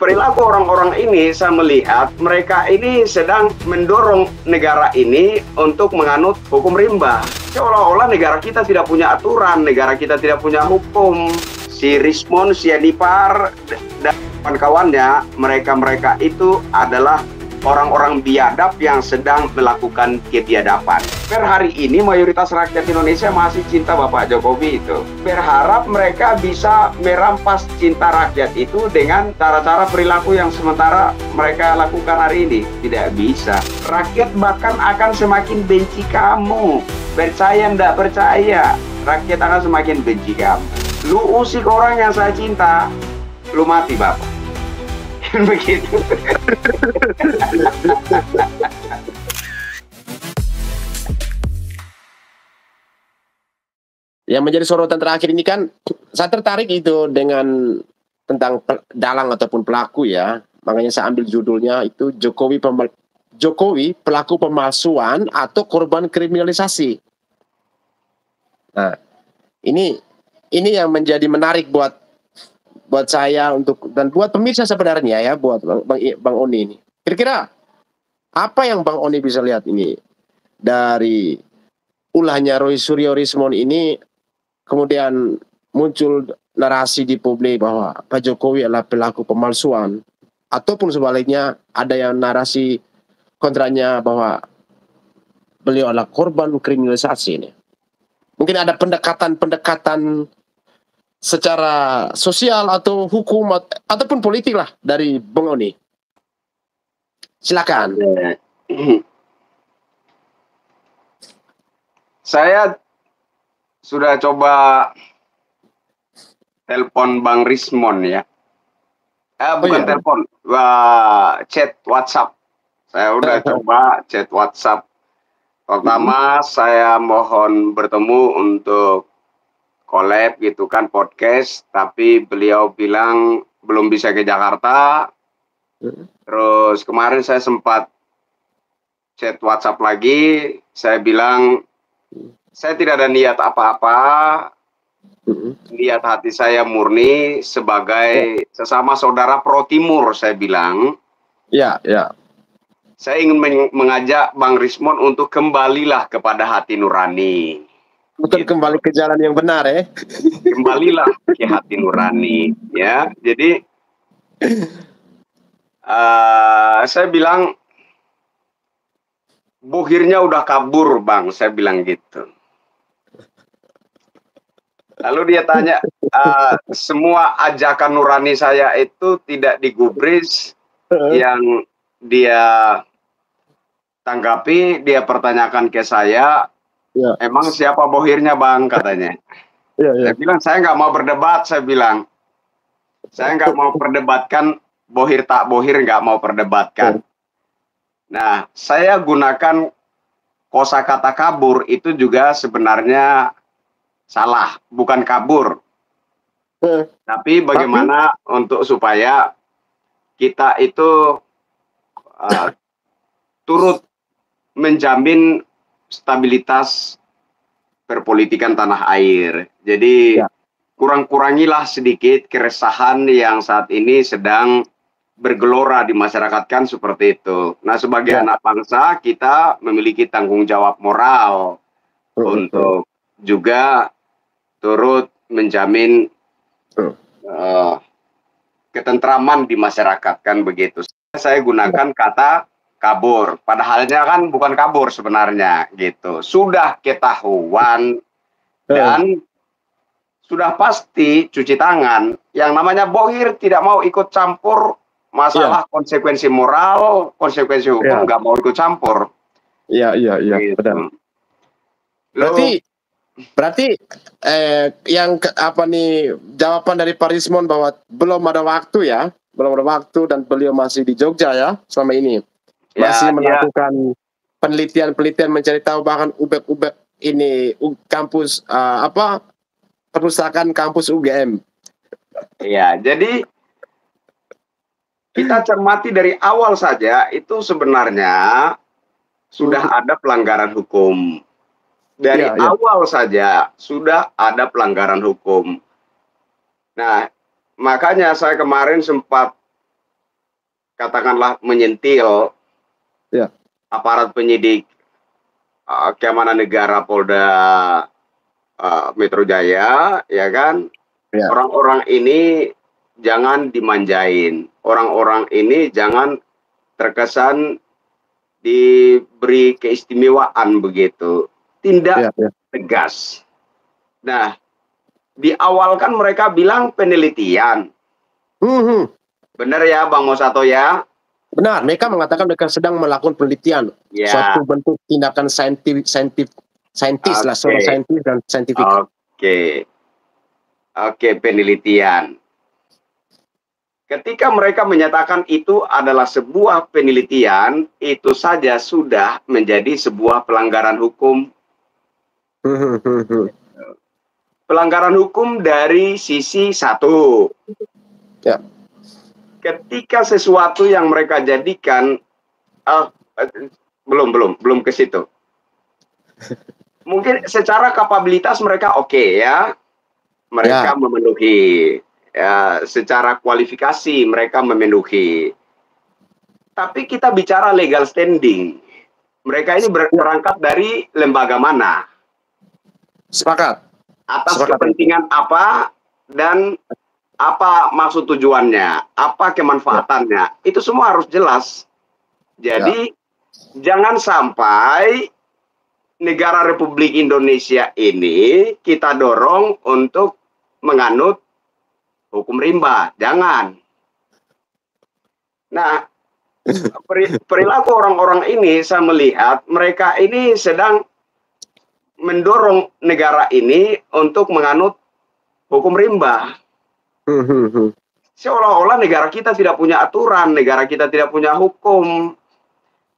perilaku orang-orang ini saya melihat mereka ini sedang mendorong negara ini untuk menganut hukum rimba. Seolah-olah negara kita tidak punya aturan, negara kita tidak punya hukum. Si Rismon, si Anipar, dan kawan-kawannya, mereka itu adalah orang-orang biadab yang sedang melakukan kebiadaban. Per hari ini mayoritas rakyat Indonesia masih cinta Bapak Jokowi itu. Berharap mereka bisa merampas cinta rakyat itu dengan cara-cara perilaku yang sementara mereka lakukan hari ini. Tidak bisa. Rakyat bahkan akan semakin benci kamu. Percaya nggak percaya, rakyat akan semakin benci kamu. Lu usik orang yang saya cinta, lu mati Bapak. Begitu. Yang menjadi sorotan terakhir ini kan, saya tertarik itu dengan tentang dalang ataupun pelaku ya. Makanya saya ambil judulnya itu Jokowi pelaku pemalsuan atau korban kriminalisasi. Nah, ini yang menjadi menarik buat saya dan buat pemirsa sebenarnya ya, buat Bang Oni ini. Kira-kira apa yang Bang Oni bisa lihat ini dari ulahnya Roy Suryo Rismon ini, kemudian muncul narasi di publik bahwa Pak Jokowi adalah pelaku pemalsuan, ataupun sebaliknya ada yang narasi kontranya bahwa beliau adalah korban kriminalisasi ini. Mungkin ada pendekatan secara sosial atau hukum ataupun politik lah dari Bang Oni. Silakan. Saya sudah coba telepon Bang Rismon ya. Bukan telepon, chat WhatsApp. Saya udah coba chat WhatsApp. Pertama saya mohon bertemu untuk collab gitu kan, podcast, tapi beliau bilang belum bisa ke Jakarta. Terus kemarin saya sempat chat WhatsApp lagi, saya bilang saya tidak ada niat apa-apa, niat hati saya murni sebagai sesama saudara Pro Timur, saya bilang. Ya. Saya ingin mengajak Bang Rismon untuk kembalilah kepada hati nurani. Untuk kembali ke jalan yang benar ya. Kembalilah ke hati nurani ya. Jadi saya bilang bohirnya udah kabur Bang, saya bilang gitu. Lalu dia tanya, semua ajakan nurani saya itu tidak digubris. Yang dia tanggapi, dia pertanyakan ke saya, ya. Emang siapa bohirnya Bang, katanya. Saya bilang saya nggak mau berdebat, saya bilang. Saya nggak mau perdebatkan bohir tak bohir, nggak mau perdebatkan. Nah, saya gunakan kosakata kabur itu juga sebenarnya salah, bukan kabur. Tapi bagaimana untuk supaya kita itu turut menjamin stabilitas perpolitikan tanah air. Jadi kurang-kurangilah sedikit keresahan yang saat ini sedang bergelora di masyarakat kan seperti itu. Nah, sebagai anak bangsa kita memiliki tanggung jawab moral untuk juga turut menjamin ketentraman di masyarakat kan begitu. Saya gunakan kata kabur, padahalnya kan bukan kabur sebenarnya gitu. Sudah ketahuan dan sudah pasti cuci tangan. Yang namanya bohir tidak mau ikut campur masalah konsekuensi moral, konsekuensi hukum, nggak mau ikut campur. Iya, gitu. Benar. Berarti yang apa nih jawaban dari Pak Rismon bahwa belum ada waktu dan beliau masih di Jogja ya selama ini. Masih melakukan penelitian mencari tahu bahkan ubek-ubek ini kampus perpustakaan kampus UGM. Ya, jadi kita cermati dari awal saja itu sebenarnya sudah ada pelanggaran hukum. Dari awal saja sudah ada pelanggaran hukum. Nah, makanya saya kemarin sempat katakanlah menyentil Ya. aparat penyidik keamanan negara Polda Metro Jaya, ya kan? Ya. Orang-orang ini jangan dimanjain. Orang-orang ini jangan terkesan diberi keistimewaan begitu. Tindak tegas. Nah, di awal kan mereka bilang penelitian. Benar ya, Bang Mosato ya? Benar, mereka mengatakan mereka sedang melakukan penelitian. Ya. Suatu bentuk tindakan saintis lah, seorang saintis dan saintifik. Oke, penelitian. Ketika mereka menyatakan itu adalah sebuah penelitian, itu saja sudah menjadi sebuah pelanggaran hukum. Pelanggaran hukum dari sisi satu. Ya. Ketika sesuatu yang mereka jadikan, belum ke situ. Mungkin secara kapabilitas mereka oke ya. Mereka memenuhi, ya, secara kualifikasi mereka memenuhi. Tapi kita bicara legal standing. Mereka ini berangkat dari lembaga mana? Sepakat. Atas kepentingan apa dan apa maksud tujuannya? Apa kemanfaatannya? Itu semua harus jelas. Jadi jangan sampai negara Republik Indonesia ini kita dorong untuk menganut hukum rimba, jangan. Nah, perilaku orang-orang ini saya melihat mereka ini sedang mendorong negara ini untuk menganut hukum rimba. Seolah-olah negara kita tidak punya aturan, negara kita tidak punya hukum.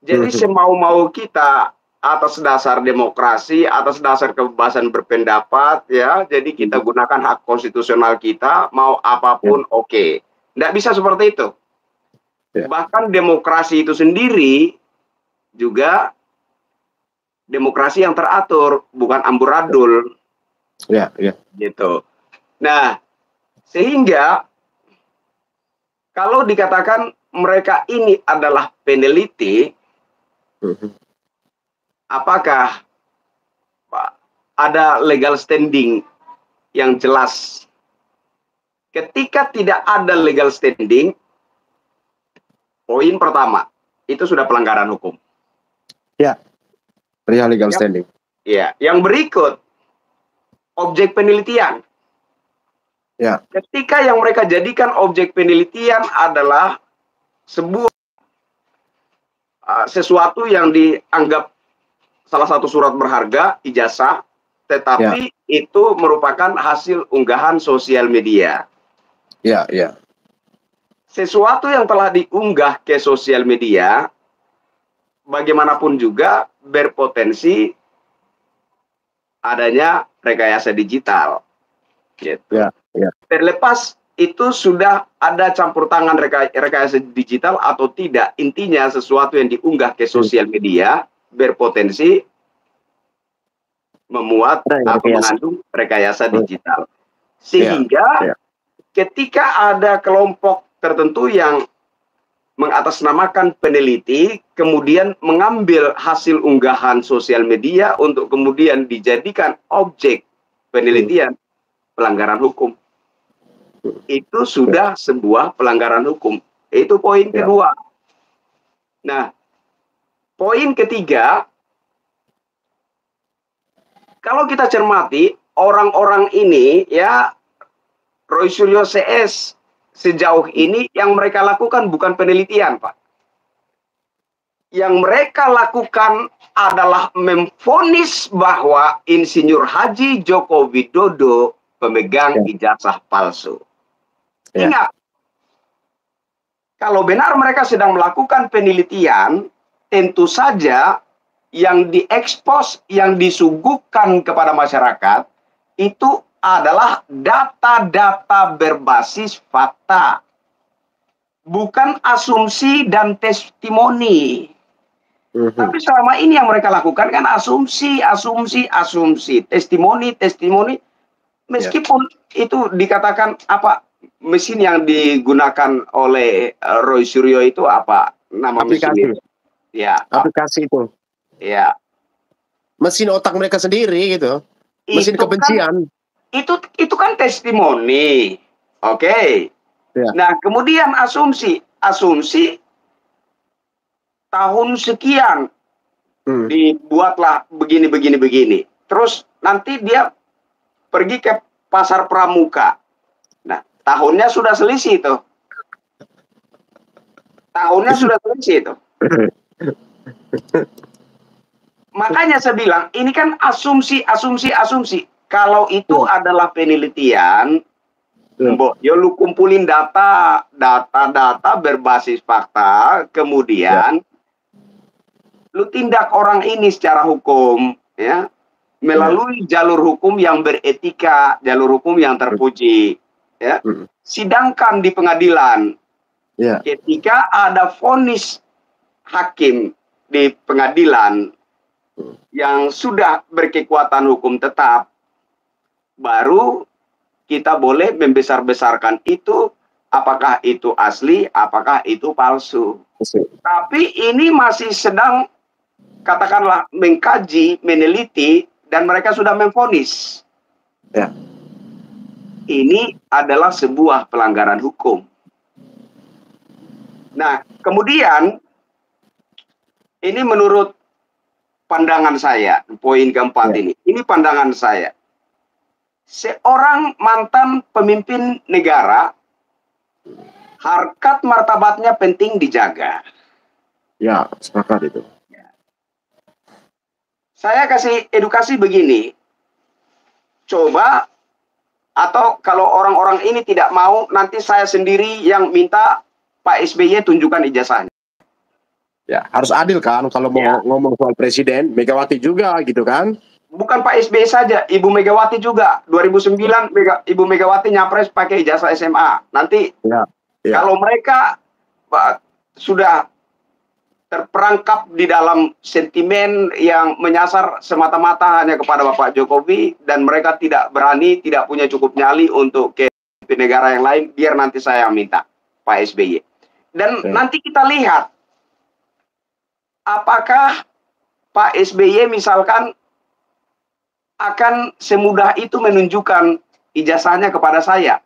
Jadi semau-mau kita atas dasar demokrasi, atas dasar kebebasan berpendapat, ya. Jadi kita gunakan hak konstitusional kita, mau apapun oke. Nggak bisa seperti itu. Bahkan demokrasi itu sendiri juga demokrasi yang teratur, bukan amburadul. Gitu. Nah, sehingga kalau dikatakan mereka ini adalah peneliti, apakah ada legal standing yang jelas? Ketika tidak ada legal standing, poin pertama, itu sudah pelanggaran hukum. Ya, perihal legal standing. Ya, yang berikut, objek penelitian. Ya. Ketika yang mereka jadikan objek penelitian adalah sebuah sesuatu yang dianggap salah satu surat berharga, ijazah, tetapi itu merupakan hasil unggahan sosial media. Sesuatu yang telah diunggah ke sosial media, bagaimanapun juga berpotensi adanya rekayasa digital. Gitu. Terlepas itu sudah ada campur tangan rekayasa digital atau tidak, intinya sesuatu yang diunggah ke sosial media berpotensi memuat atau mengandung rekayasa digital. Sehingga ketika ada kelompok tertentu yang mengatasnamakan peneliti, kemudian mengambil hasil unggahan sosial media untuk kemudian dijadikan objek penelitian, pelanggaran hukum. Itu sudah sebuah pelanggaran hukum. Itu poin kedua. Nah, poin ketiga, kalau kita cermati orang-orang ini, ya, Roy Suryo CS sejauh ini yang mereka lakukan bukan penelitian, Pak. Yang mereka lakukan adalah memvonis bahwa Insinyur Haji Joko Widodo pemegang ijazah palsu. Ingat, kalau benar mereka sedang melakukan penelitian, tentu saja yang diekspos, yang disuguhkan kepada masyarakat, itu adalah data-data berbasis fakta. Bukan asumsi dan testimoni. Tapi selama ini yang mereka lakukan kan asumsi, testimoni. Meskipun itu dikatakan apa, mesin yang digunakan oleh Roy Suryo itu apa nama Aplikasi, mesinnya? Ya, aplikasi itu. ya. Mesin otak mereka sendiri gitu. Mesin Itu kan kebencian. itu kan testimoni. Oke. Ya. Nah, kemudian asumsi tahun sekian dibuatlah begini. Terus nanti dia pergi ke pasar pramuka. Nah, tahunnya sudah selisih tuh. Makanya saya bilang, ini kan asumsi. Kalau itu adalah penelitian, yo lu kumpulin data berbasis fakta, kemudian lu tindak orang ini secara hukum, ya, melalui jalur hukum yang beretika, jalur hukum yang terpuji, ya. Sidangkan di pengadilan. Ketika ada vonis hakim di pengadilan yang sudah berkekuatan hukum tetap, baru kita boleh membesar-besarkan itu, apakah itu asli, apakah itu palsu. Tapi ini masih sedang, katakanlah, mengkaji, meneliti, dan mereka sudah memvonis. Ya. Ini adalah sebuah pelanggaran hukum. Nah, kemudian ini menurut pandangan saya, poin keempat ini. Ini pandangan saya. Seorang mantan pemimpin negara, harkat martabatnya penting dijaga. Ya, sepakat itu. Saya kasih edukasi begini. Coba, atau kalau orang-orang ini tidak mau, nanti saya sendiri yang minta Pak SBY tunjukkan ijazahnya. Ya, harus adil kan kalau mau ngomong soal presiden, Megawati juga gitu kan. Bukan Pak SBY saja, Ibu Megawati juga. 2009 Ibu Megawati nyapres pakai ijazah SMA. Nanti kalau mereka sudah terperangkap di dalam sentimen yang menyasar semata-mata hanya kepada Bapak Jokowi, dan mereka tidak berani, tidak punya cukup nyali untuk ke negara yang lain, biar nanti saya minta Pak SBY. Dan nanti kita lihat apakah Pak SBY misalkan akan semudah itu menunjukkan ijazahnya kepada saya,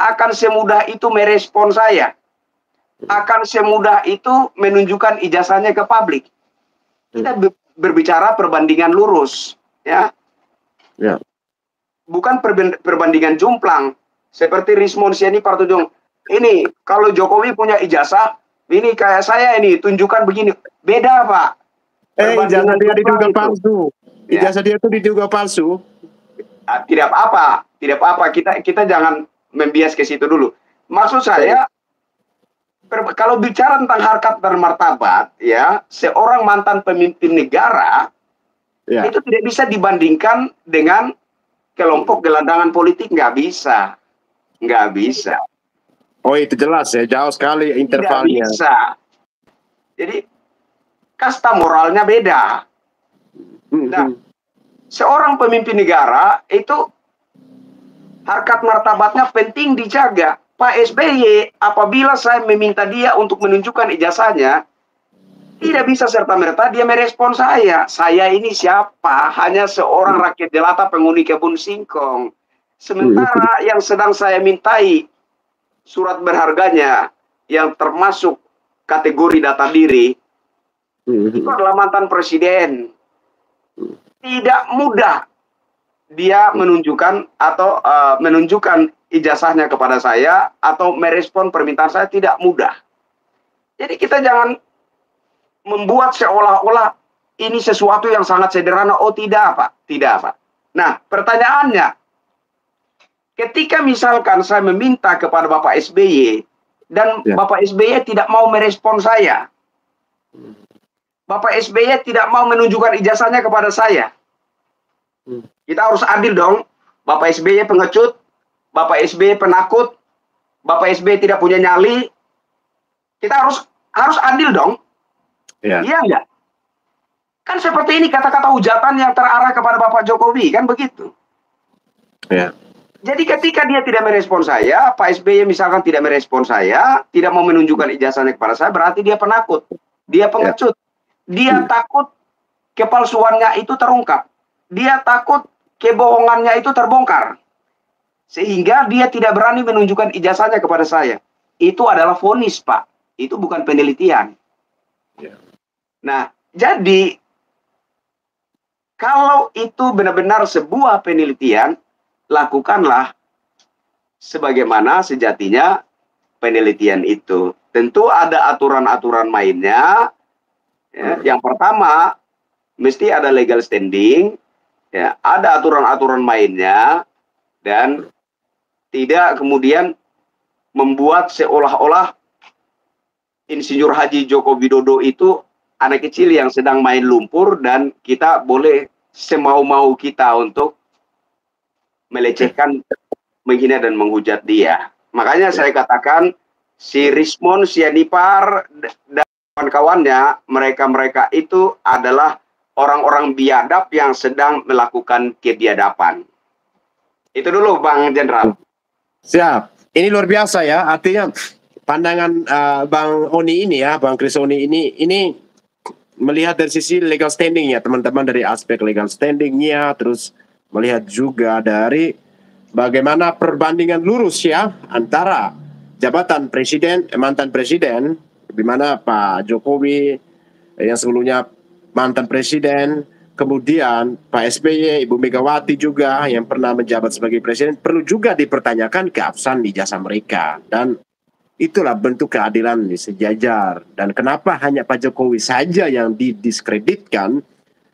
akan semudah itu merespon saya, akan semudah itu menunjukkan ijazahnya ke publik. Kita berbicara perbandingan lurus, ya. Bukan perbandingan jumplang seperti Rismon Siani Partujung. Ini kalau Jokowi punya ijazah, ini kayak saya ini tunjukkan begini. Beda, Pak. Ijazah dia diduga palsu. Ijazah dia itu diduga palsu. Tidak apa-apa. Kita jangan membias ke situ dulu. Maksud saya, kalau bicara tentang harkat dan martabat, ya, seorang mantan pemimpin negara itu tidak bisa dibandingkan dengan kelompok gelandangan politik, nggak bisa. Oh, itu jelas ya, jauh sekali intervalnya. Tidak bisa. Jadi kasta moralnya beda. Nah, seorang pemimpin negara itu harkat martabatnya penting dijaga. Pak SBY, apabila saya meminta dia untuk menunjukkan ijazahnya, tidak bisa serta-merta dia merespon saya. Saya ini siapa? Hanya seorang rakyat jelata penghuni kebun singkong. Sementara yang sedang saya mintai surat berharganya yang termasuk kategori data diri, itu adalah mantan presiden. Tidak mudah dia menunjukkan atau menunjukkan ijazahnya kepada saya atau merespon permintaan saya, tidak mudah. Jadi kita jangan membuat seolah-olah ini sesuatu yang sangat sederhana. Oh, tidak, Pak. Nah, pertanyaannya, ketika misalkan saya meminta kepada Bapak SBY dan Bapak SBY tidak mau merespon saya, Bapak SBY tidak mau menunjukkan ijazahnya kepada saya, kita harus adil dong. Bapak SBY pengecut, Bapak SBY penakut, Bapak SBY tidak punya nyali. Kita harus adil dong. Iya enggak? Kan seperti ini kata-kata hujatan yang terarah kepada Bapak Jokowi, kan begitu? Jadi ketika dia tidak merespon saya, Pak SBY misalkan tidak merespon saya, tidak mau menunjukkan ijazahnya kepada saya, berarti dia penakut, dia pengecut, dia takut kepalsuannya itu terungkap, dia takut kebohongannya itu terbongkar, sehingga dia tidak berani menunjukkan ijazahnya kepada saya. Itu adalah vonis, Pak. Itu bukan penelitian. Nah, jadi kalau itu benar-benar sebuah penelitian, lakukanlah sebagaimana sejatinya penelitian itu. Tentu ada aturan-aturan mainnya. Ya. Yang pertama, mesti ada legal standing. Ya. Ada aturan-aturan mainnya. Dan tidak kemudian membuat seolah-olah Insinyur Haji Joko Widodo itu anak kecil yang sedang main lumpur dan kita boleh semau-mau kita untuk melecehkan, menghina dan menghujat dia. Makanya saya katakan si Rismon Sianipar dan kawan-kawannya, mereka itu adalah orang-orang biadab yang sedang melakukan kebiadaban. Itu dulu Bang Jenderal. Siap. Ini luar biasa ya. Artinya pandangan Bang Oni ini ya, Bang Kris Oni ini melihat dari sisi legal standing ya teman-teman, dari aspek legal standingnya, terus melihat juga dari bagaimana perbandingan lurus ya antara jabatan presiden, mantan presiden, di mana Pak Jokowi yang sebelumnya mantan presiden, kemudian Pak SBY, Ibu Megawati juga yang pernah menjabat sebagai presiden, perlu juga dipertanyakan keabsahan ijazah mereka. Dan itulah bentuk keadilan sejajar. Dan kenapa hanya Pak Jokowi saja yang didiskreditkan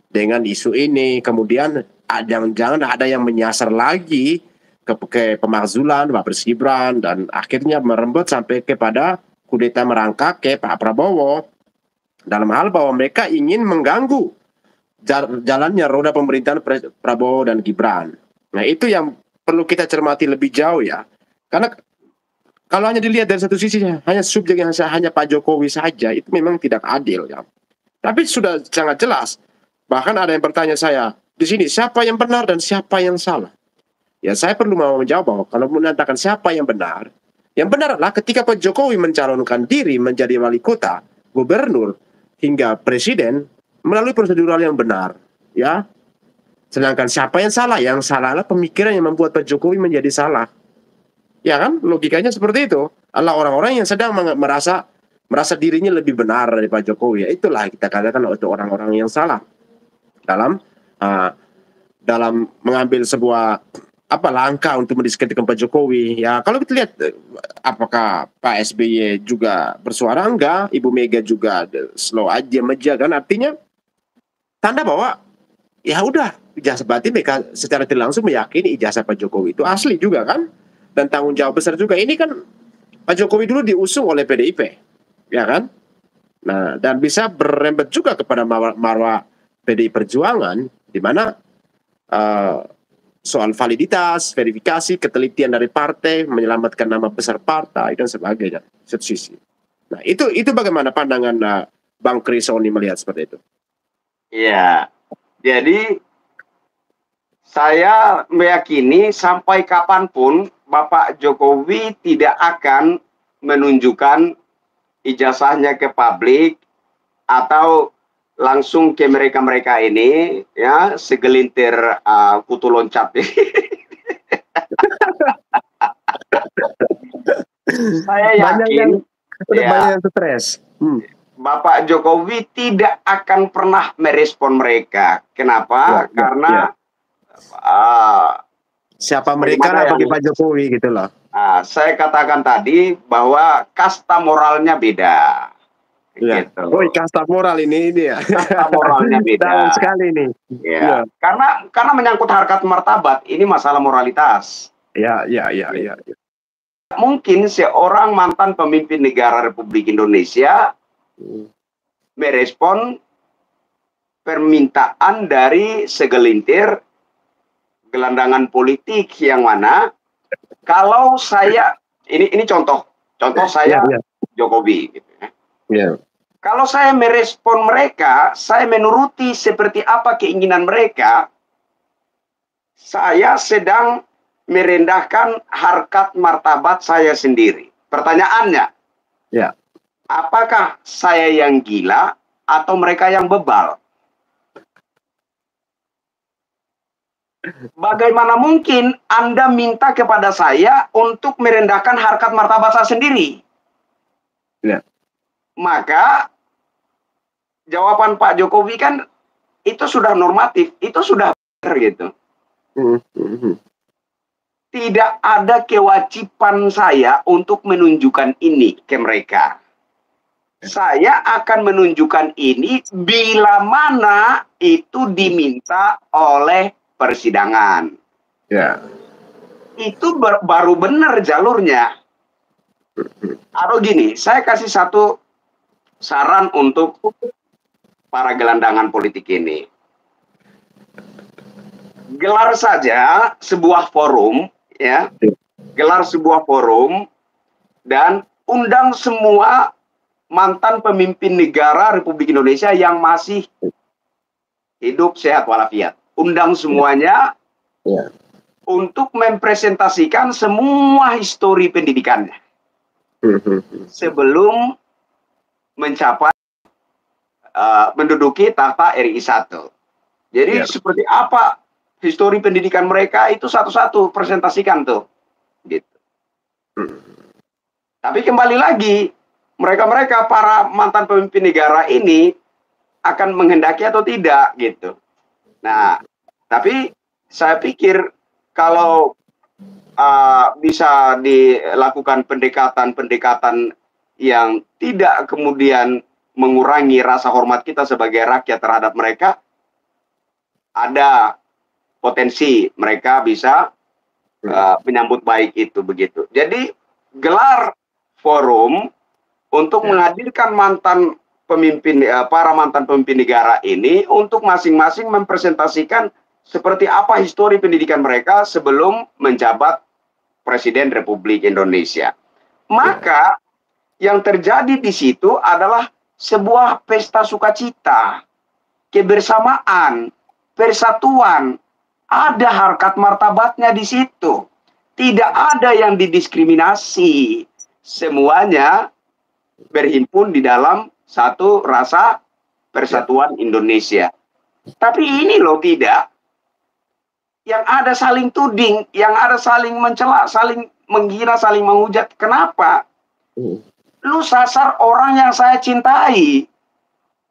dengan isu ini, kemudian jangan-jangan ada yang menyasar lagi ke pemakzulan Pak Gibran, dan akhirnya merembet sampai kepada kudeta merangkak ke Pak Prabowo, dalam hal bahwa mereka ingin mengganggu jalannya roda pemerintahan Prabowo dan Gibran. Nah, itu yang perlu kita cermati lebih jauh ya. Karena kalau hanya dilihat dari satu sisi, hanya subjek yang hanya Pak Jokowi saja, itu memang tidak adil ya. Tapi sudah sangat jelas. Bahkan ada yang bertanya saya, di sini siapa yang benar dan siapa yang salah? Ya, saya perlu mau menjawab bahwa kalau menanyakan siapa yang benar adalah ketika Pak Jokowi mencalonkan diri menjadi wali kota, gubernur, hingga presiden melalui prosedural yang benar, ya. Sedangkan siapa yang salah? Yang salah adalah pemikiran yang membuat Pak Jokowi menjadi salah. Ya kan, logikanya seperti itu. Adalah orang-orang yang sedang merasa dirinya lebih benar dari Pak Jokowi. Ya, itulah kita katakan itu orang-orang yang salah dalam mengambil sebuah langkah untuk mendiskreditkan Pak Jokowi. Ya, kalau kita lihat apakah Pak SBY juga bersuara, enggak, Ibu Mega juga slow aja kan, artinya tanda bahwa ya udah, ijazah berarti mereka secara tidak langsung meyakini ijazah Pak Jokowi itu asli juga kan, dan tanggung jawab besar juga. Ini kan Pak Jokowi dulu diusung oleh PDIP, ya kan? Nah, dan bisa berembet juga kepada marwah PDI Perjuangan, di mana soal validitas, verifikasi, ketelitian dari partai, menyelamatkan nama besar partai dan sebagainya, satu sisi. Nah, itu bagaimana pandangan Bang Kris Oni melihat seperti itu? Ya, jadi saya meyakini sampai kapanpun Bapak Jokowi tidak akan menunjukkan ijazahnya ke publik atau langsung ke mereka ini, ya, segelintir kutu loncat. Saya yakin banyak yang stres. Bapak Jokowi tidak akan pernah merespon mereka. Kenapa? Karena siapa mereka lah bagi Pak Jokowi gitu loh. Saya katakan tadi bahwa kasta moralnya beda. Ya. Gitu. Oh, kasta moral ini ya. Kasta moralnya beda. Dalam sekali nih. Ya. Karena menyangkut harkat martabat, ini masalah moralitas. Ya. Mungkin seorang mantan pemimpin negara Republik Indonesia merespon permintaan dari segelintir gelandangan politik yang mana kalau saya ini contoh saya Jokowi gitu ya. Yeah. Kalau saya merespon mereka, saya menuruti seperti apa keinginan mereka, saya sedang merendahkan harkat martabat saya sendiri. Pertanyaannya, Ya. apakah saya yang gila atau mereka yang bebal? Bagaimana mungkin Anda minta kepada saya untuk merendahkan harkat martabat saya sendiri? Ya. Maka jawaban Pak Jokowi kan itu sudah normatif, itu sudah benar gitu. Tidak ada kewajiban saya untuk menunjukkan ini ke mereka. Saya akan menunjukkan ini bila mana itu diminta oleh persidangan. Ya. Itu baru benar jalurnya. Atau gini, saya kasih satu saran untuk para gelandangan politik ini. Gelar saja sebuah forum, ya, gelar sebuah forum dan undang semua mantan pemimpin negara Republik Indonesia yang masih hidup sehat walafiat. Undang semuanya untuk mempresentasikan semua histori pendidikannya sebelum mencapai menduduki tahta RI 1. Jadi seperti apa histori pendidikan mereka itu satu-satu presentasikan tuh, gitu. Tapi kembali lagi, mereka para mantan pemimpin negara ini akan menghendaki atau tidak, gitu. Nah, tapi saya pikir kalau bisa dilakukan pendekatan-pendekatan yang tidak kemudian mengurangi rasa hormat kita sebagai rakyat terhadap mereka, ada potensi mereka bisa menyambut baik itu begitu. Jadi gelar forum untuk menghadirkan para mantan pemimpin negara ini untuk masing-masing mempresentasikan seperti apa histori pendidikan mereka sebelum menjabat Presiden Republik Indonesia. Maka yang terjadi di situ adalah sebuah pesta sukacita, kebersamaan, persatuan, ada harkat martabatnya di situ. Tidak ada yang didiskriminasi. Semuanya berhimpun di dalam satu rasa persatuan Indonesia. Tapi ini loh tidak. Yang ada saling tuding, yang ada saling mencela, saling menghina, saling menghujat. Kenapa? Lu sasar orang yang saya cintai.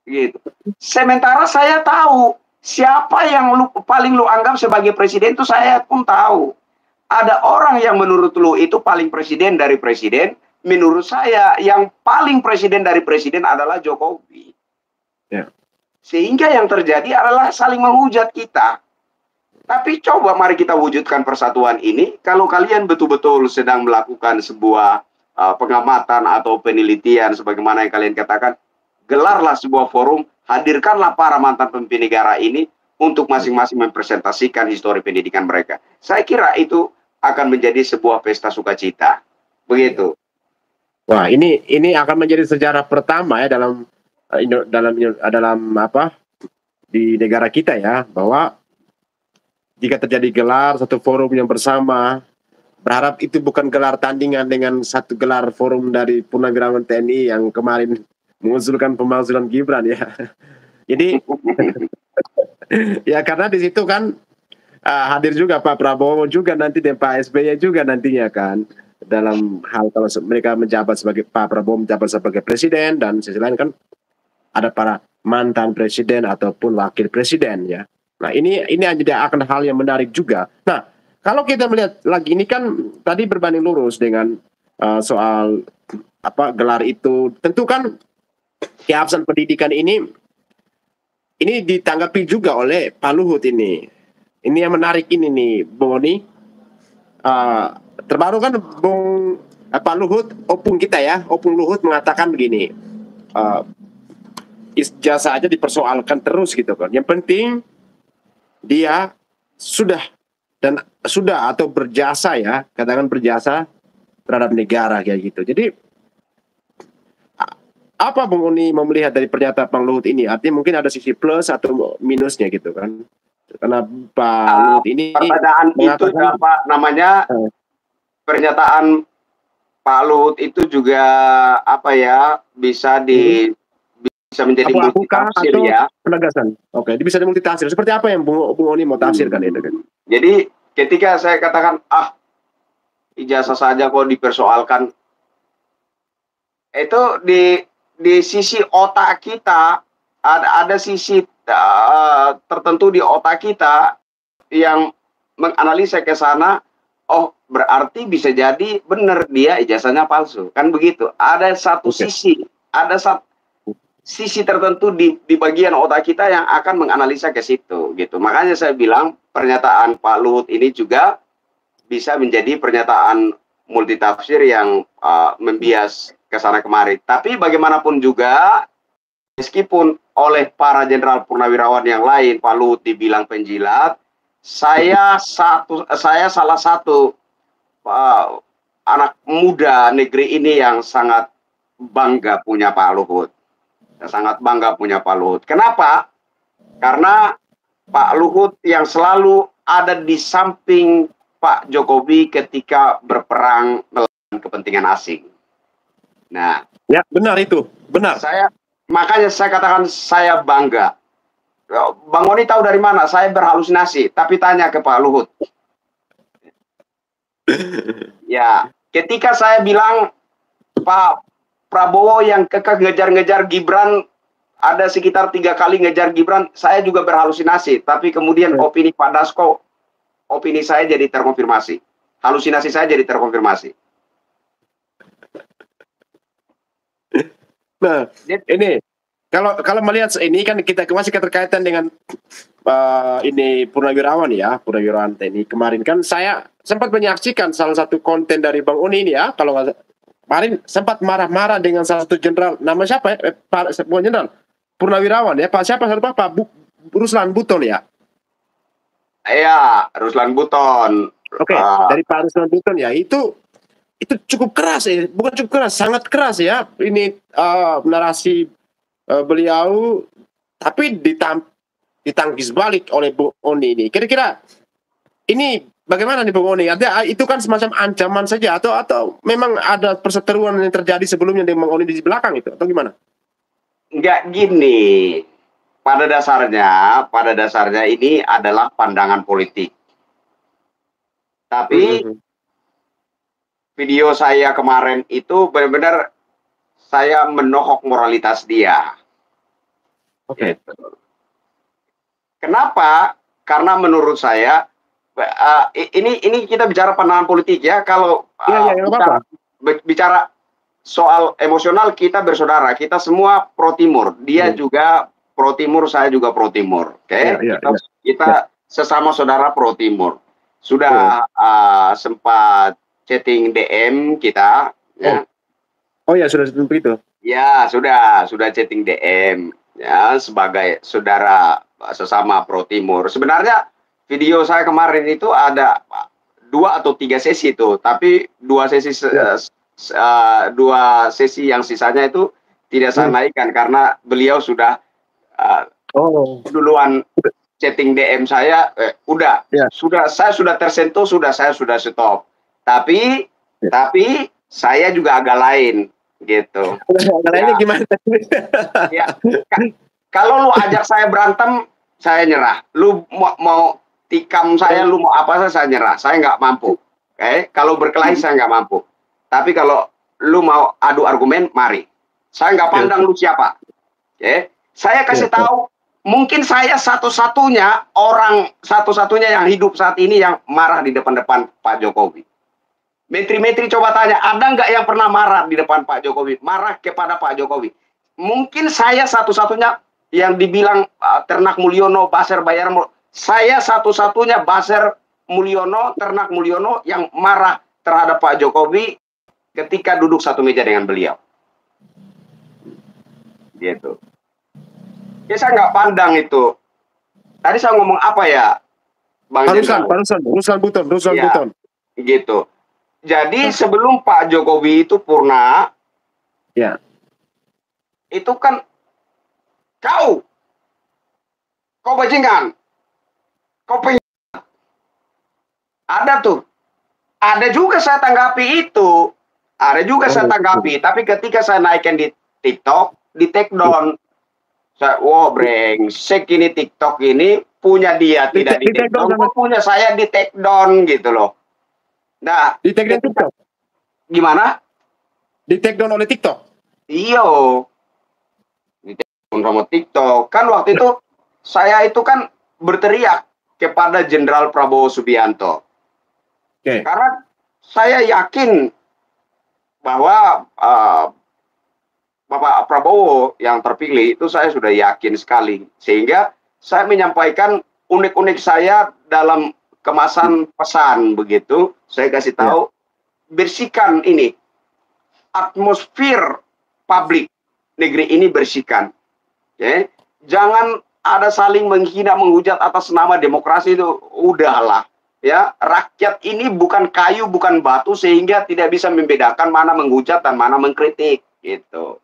Gitu. Sementara saya tahu siapa yang paling lu anggap sebagai presiden itu saya pun tahu. Ada orang yang menurut lu itu paling presiden dari presiden. Menurut saya yang paling presiden dari presiden adalah Jokowi. Sehingga yang terjadi adalah saling menghujat kita. Tapi coba mari kita wujudkan persatuan ini. Kalau kalian betul-betul sedang melakukan sebuah pengamatan atau penelitian sebagaimana yang kalian katakan, gelarlah sebuah forum, hadirkanlah para mantan pemimpin negara ini untuk masing-masing mempresentasikan histori pendidikan mereka. Saya kira itu akan menjadi sebuah pesta sukacita. Begitu. Wah, ini akan menjadi sejarah pertama ya dalam apa di negara kita ya, bahwa jika terjadi gelar satu forum yang bersama, berharap itu bukan gelar tandingan dengan satu gelar forum dari Purnawirawan TNI yang kemarin mengusulkan pemakzulan Gibran ya. Jadi ya karena di situ kan hadir juga Pak Prabowo juga nanti dan Pak SBY juga nantinya kan, dalam hal kalau mereka menjabat sebagai Pak Prabowo menjabat sebagai presiden dan sisi lain kan ada para mantan presiden ataupun wakil presiden ya. Nah ini akan hal yang menarik juga. Nah kalau kita melihat lagi ini kan tadi berbanding lurus dengan soal apa gelar itu, tentu kan keabsahan pendidikan ini ditanggapi juga oleh Pak Luhut ini. Ini yang menarik ini nih, Boni. Terbaru kan Pak Luhut, opung kita ya, opung Luhut mengatakan begini, ijazah aja dipersoalkan terus gitu kan. Yang penting dia sudah atau berjasa ya, katakan berjasa terhadap negara kayak gitu. Jadi apa Bung Uni melihat dari pernyataan Bang Luhut ini? Artinya mungkin ada sisi plus atau minusnya gitu kan? Karena Pak Luhut ini Pertanyaan itu mengatakan apa namanya, pernyataan Pak Luhut itu juga apa ya, bisa bisa menjadi abu-abu kah multitafsir atau ya. penegasan? Oke, ini bisa dimultitafsir. Seperti apa yang Bung Oni mau tafsirkan itu kan? Jadi ketika saya katakan ijazah saja kok dipersoalkan, itu di sisi otak kita ada sisi tertentu di otak kita yang menganalisa ke sana. Oh, berarti bisa jadi benar dia ijazahnya palsu, kan begitu. Ada satu sisi, ada sisi tertentu di bagian otak kita yang akan menganalisa ke situ, gitu. Makanya saya bilang pernyataan Pak Luhut ini juga bisa menjadi pernyataan multitafsir yang membias ke sana kemari. Tapi bagaimanapun juga, meskipun oleh para jenderal purnawirawan yang lain Pak Luhut dibilang penjilat, saya salah satu anak muda negeri ini yang sangat bangga punya Pak Luhut. Sangat bangga punya Pak Luhut. Kenapa? Karena Pak Luhut yang selalu ada di samping Pak Jokowi ketika berperang melawan kepentingan asing. Nah, ya benar itu, benar. Makanya saya katakan saya bangga. Bang Oni tahu dari mana? Saya berhalusinasi, tapi tanya ke Pak Luhut. Ya, ketika saya bilang Pak Prabowo yang kekeh ngejar-ngejar Gibran, ada sekitar 3 kali ngejar Gibran, saya juga berhalusinasi. Tapi kemudian opini Pak Dasko, opini saya jadi terkonfirmasi. Halusinasi saya jadi terkonfirmasi. Nah, ini kalau melihat ini kan kita masih keterkaitan dengan ini purnawirawan TNI. Kemarin kan saya sempat menyaksikan salah satu konten dari Bang Oni ini ya, kalau nggak kemarin sempat marah-marah dengan salah satu jenderal, nama siapa ya? Pak jenderal purnawirawan ya, Pak Ruslan Buton ya. Iya, Ruslan Buton. Oke, dari Pak Ruslan Buton ya, itu cukup keras ya, bukan cukup keras, sangat keras ya. Ini narasi beliau, tapi ditangkis balik oleh Bung Oni ini. Kira-kira ini bagaimana nih Bung Oni? Itu kan semacam ancaman saja atau memang ada perseteruan yang terjadi sebelumnya dengan Bung Oni di belakang itu atau gimana? Enggak, gini. Pada dasarnya ini adalah pandangan politik. Tapi video saya kemarin itu benar-benar saya menohok moralitas dia. Oke. Kenapa? Karena menurut saya ini kita bicara pandangan politik ya. Kalau bicara soal emosional, kita bersaudara, kita semua pro Timur. Dia juga pro Timur, saya juga pro Timur. Oke? Kita sesama saudara pro Timur. Sudah sempat chatting DM kita. Ya. Oh ya, sudah begitu. Ya, sudah chatting DM ya, sebagai saudara sesama pro Timur. Sebenarnya video saya kemarin itu ada 2 atau 3 sesi itu, tapi 2 sesi yang sisanya itu tidak saya naikkan karena beliau sudah duluan chatting DM saya, saya sudah tersentuh, saya sudah stop. Tapi saya juga agak lain gitu. Lainnya gimana? Ya, kalau lu ajak saya berantem, saya nyerah. Lu mau tikam saya, lu mau apa saya nyerah. Saya nggak mampu. Oke, kalau berkelahi saya nggak mampu. Tapi kalau lu mau adu argumen, mari. Saya nggak pandang lu siapa. Oke, saya kasih tahu. Mungkin saya satu-satunya yang hidup saat ini yang marah di depan-depan Pak Jokowi. Menteri-menteri coba tanya, ada nggak yang pernah marah di depan Pak Jokowi? Marah kepada Pak Jokowi. Mungkin saya satu-satunya yang dibilang Ternak Mulyono, Baser Bayarmo. Saya satu-satunya Baser Mulyono, Ternak Mulyono yang marah terhadap Pak Jokowi ketika duduk satu meja dengan beliau. Gitu. Ya saya nggak pandang itu. Tadi saya ngomong apa ya, Bang Jenderal? Ruslan Buton. Gitu. Jadi sebelum Pak Jokowi itu purna, itu kan kau bajingan, Kok ada tuh. Ada juga saya tanggapi itu. Ada juga saya tanggapi. Tapi ketika saya naikkan di TikTok, di take down. Saya, wow brengsek ini TikTok ini punya dia tidak di take down. Punya saya di take down gitu loh. Nah, di take down TikTok. Gimana? Di take down oleh TikTok. Iya. Di take down sama TikTok. Kan waktu itu saya itu kan berteriak kepada Jenderal Prabowo Subianto. Karena saya yakin bahwa Bapak Prabowo yang terpilih itu saya sudah yakin sekali. Sehingga saya menyampaikan unek-unek saya dalam kemasan pesan begitu. Saya kasih tahu, bersihkan ini. Atmosfer publik negeri ini bersihkan. Okay? Jangan ada saling menghina, menghujat atas nama demokrasi itu. Udahlah. Ya, rakyat ini bukan kayu, bukan batu, sehingga tidak bisa membedakan mana menghujat dan mana mengkritik, gitu.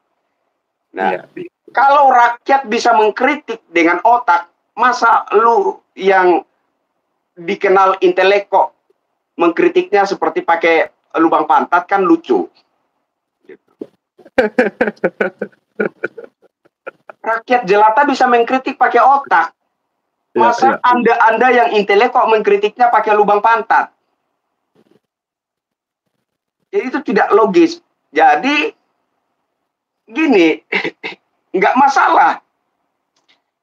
Nah, kalau rakyat bisa mengkritik dengan otak, masa lu yang dikenal intelek kok mengkritiknya seperti pakai lubang pantat, kan lucu. Gitu. Rakyat jelata bisa mengkritik pakai otak. Masa Anda yang intelek kok mengkritiknya pakai lubang pantat? Jadi itu tidak logis. Jadi gini, nggak masalah.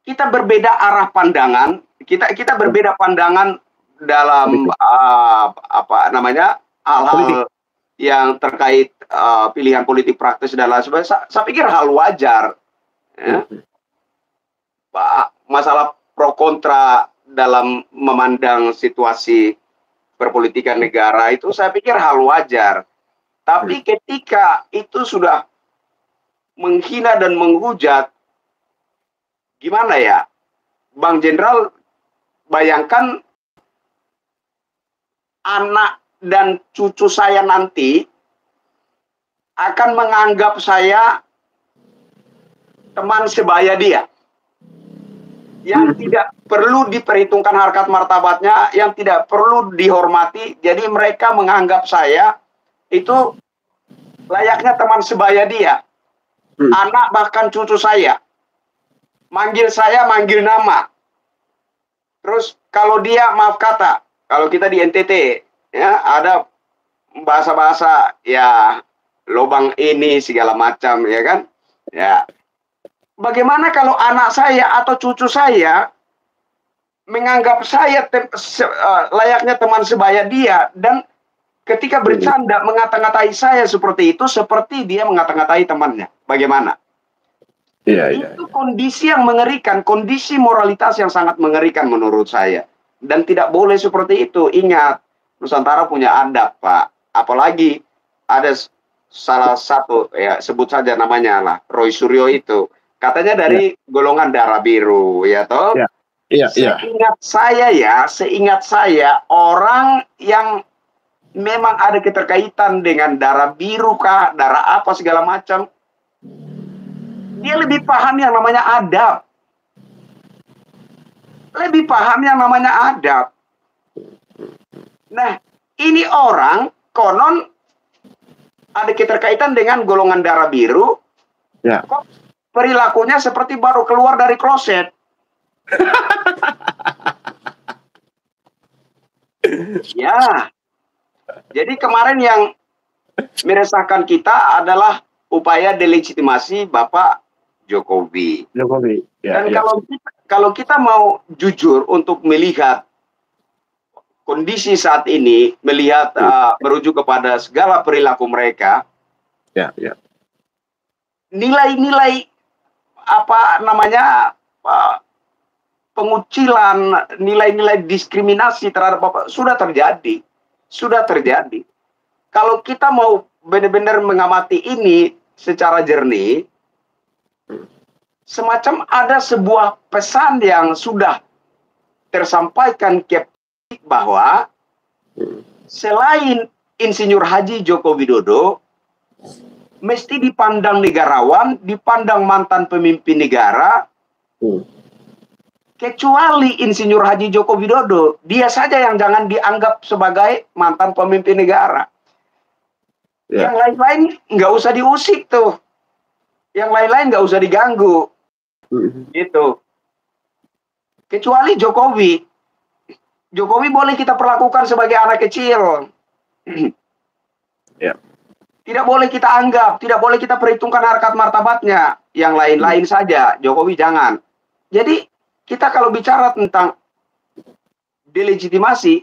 Kita berbeda arah pandangan. Kita berbeda pandangan dalam hal-hal yang terkait pilihan politik praktis dan lain sebagainya. Saya pikir hal wajar. Ya. Masalah pro kontra dalam memandang situasi perpolitikan negara itu saya pikir hal wajar. Tapi ketika itu sudah menghina dan menghujat, gimana ya? Bang Jenderal, bayangkan anak dan cucu saya nanti akan menganggap saya teman sebaya dia. Yang tidak perlu diperhitungkan harkat martabatnya, yang tidak perlu dihormati. Jadi mereka menganggap saya itu layaknya teman sebaya dia. Anak bahkan cucu saya. Manggil saya, manggil nama. Terus kalau dia, maaf kata, kalau kita di NTT, ya ada bahasa-bahasa ya lobang ini segala macam, ya kan? Ya. Bagaimana kalau anak saya atau cucu saya menganggap saya layaknya teman sebaya dia, dan ketika bercanda mengata-ngatai saya seperti itu, seperti dia mengata-ngatai temannya. Bagaimana? Itu kondisi yang mengerikan, kondisi moralitas yang sangat mengerikan menurut saya. Dan tidak boleh seperti itu. Ingat, Nusantara punya adab, Pak. Apalagi ada salah satu, ya sebut saja namanya lah, Roy Suryo itu. Katanya dari golongan darah biru, ya toh? Seingat saya, orang yang memang ada keterkaitan dengan darah biru kah, darah apa segala macam, dia lebih paham yang namanya adab. Lebih paham yang namanya adab. Nah, ini orang konon ada keterkaitan dengan golongan darah biru. Ya. Kok perilakunya seperti baru keluar dari kloset? Ya. Jadi kemarin yang meresahkan kita adalah upaya delegitimasi Bapak Jokowi. Ya, dan kalau kita mau jujur untuk melihat kondisi saat ini, melihat merujuk kepada segala perilaku mereka, nilai-nilai pengucilan, nilai-nilai diskriminasi terhadap Bapak sudah terjadi. Kalau kita mau benar-benar mengamati ini secara jernih, semacam ada sebuah pesan yang sudah tersampaikan ke publik bahwa selain Insinyur Haji Joko Widodo mesti dipandang negarawan, dipandang mantan pemimpin negara, Kecuali Insinyur Haji Joko Widodo, dia saja yang jangan dianggap sebagai mantan pemimpin negara. Yang lain-lain nggak usah diusik tuh. Yang lain-lain nggak usah diganggu. Gitu. Kecuali Jokowi. Jokowi boleh kita perlakukan sebagai anak kecil. Tidak boleh kita anggap, tidak boleh kita perhitungkan harkat martabatnya. Yang lain-lain saja, Jokowi jangan. Jadi kita kalau bicara tentang delegitimasi,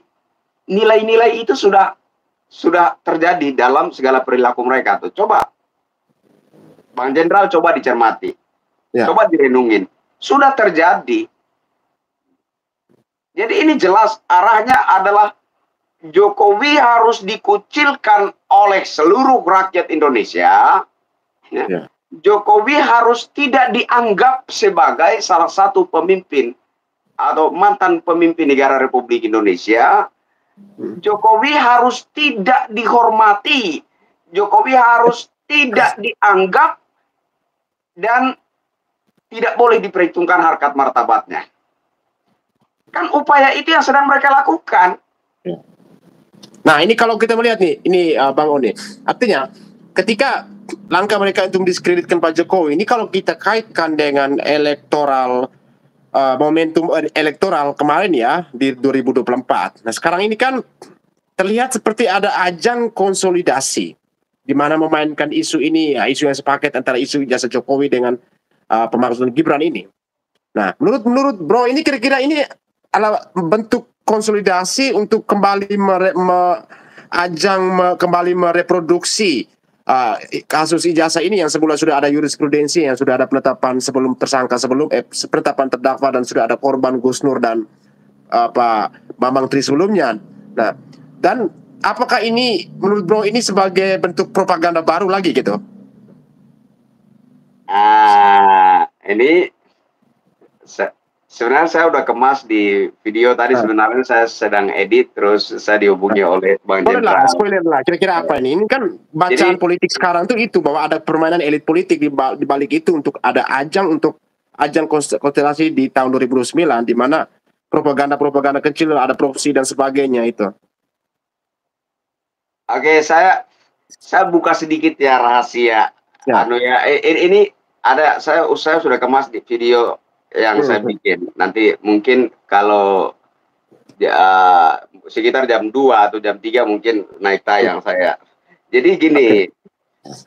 nilai-nilai itu sudah terjadi dalam segala perilaku mereka tuh. Coba Bang Jenderal, coba dicermati, coba direnungin. Sudah terjadi. Jadi ini jelas arahnya adalah Jokowi harus dikucilkan oleh seluruh rakyat Indonesia. Jokowi harus tidak dianggap sebagai salah satu pemimpin atau mantan pemimpin negara Republik Indonesia. Jokowi harus tidak dihormati. Jokowi harus tidak dianggap dan tidak boleh diperhitungkan harkat martabatnya. Kan upaya itu yang sedang mereka lakukan. Nah, ini kalau kita melihat nih, ini Bang Oni, artinya ketika langkah mereka untuk mendiskreditkan Pak Jokowi, ini kalau kita kaitkan dengan elektoral, momentum elektoral kemarin ya, di 2024. Nah, sekarang ini kan terlihat seperti ada ajang konsolidasi, di mana memainkan isu ini, ya, isu yang sepaket antara isu jasa Jokowi dengan pemakzulan Gibran ini. Nah, menurut Bro, ini kira-kira ini adalah bentuk konsolidasi untuk kembali kembali mereproduksi kasus ijazah ini yang sebelumnya sudah ada jurisprudensi, yang sudah ada penetapan sebelum tersangka, sebelum penetapan terdakwa, dan sudah ada korban Gus Nur dan Pak Bambang Tri sebelumnya. Nah, dan apakah ini menurut Bro ini sebagai bentuk propaganda baru lagi gitu? Ini sebenarnya saya udah kemas di video tadi. Sebenarnya saya sedang edit, terus saya dihubungi oleh Bang Jenderal. Spoiler lah, kira-kira apa ini? Ini kan bacaan politik sekarang tuh itu, bahwa ada permainan elit politik di balik itu untuk ada ajang konstelasi di tahun 2009, di mana propaganda kecil, ada proksi dan sebagainya itu. Oke, saya buka sedikit ya rahasia. Ini ada, saya sudah kemas di video yang saya bikin. Nanti mungkin kalau sekitar jam 2 atau jam 3 mungkin naik tayang saya. Jadi gini,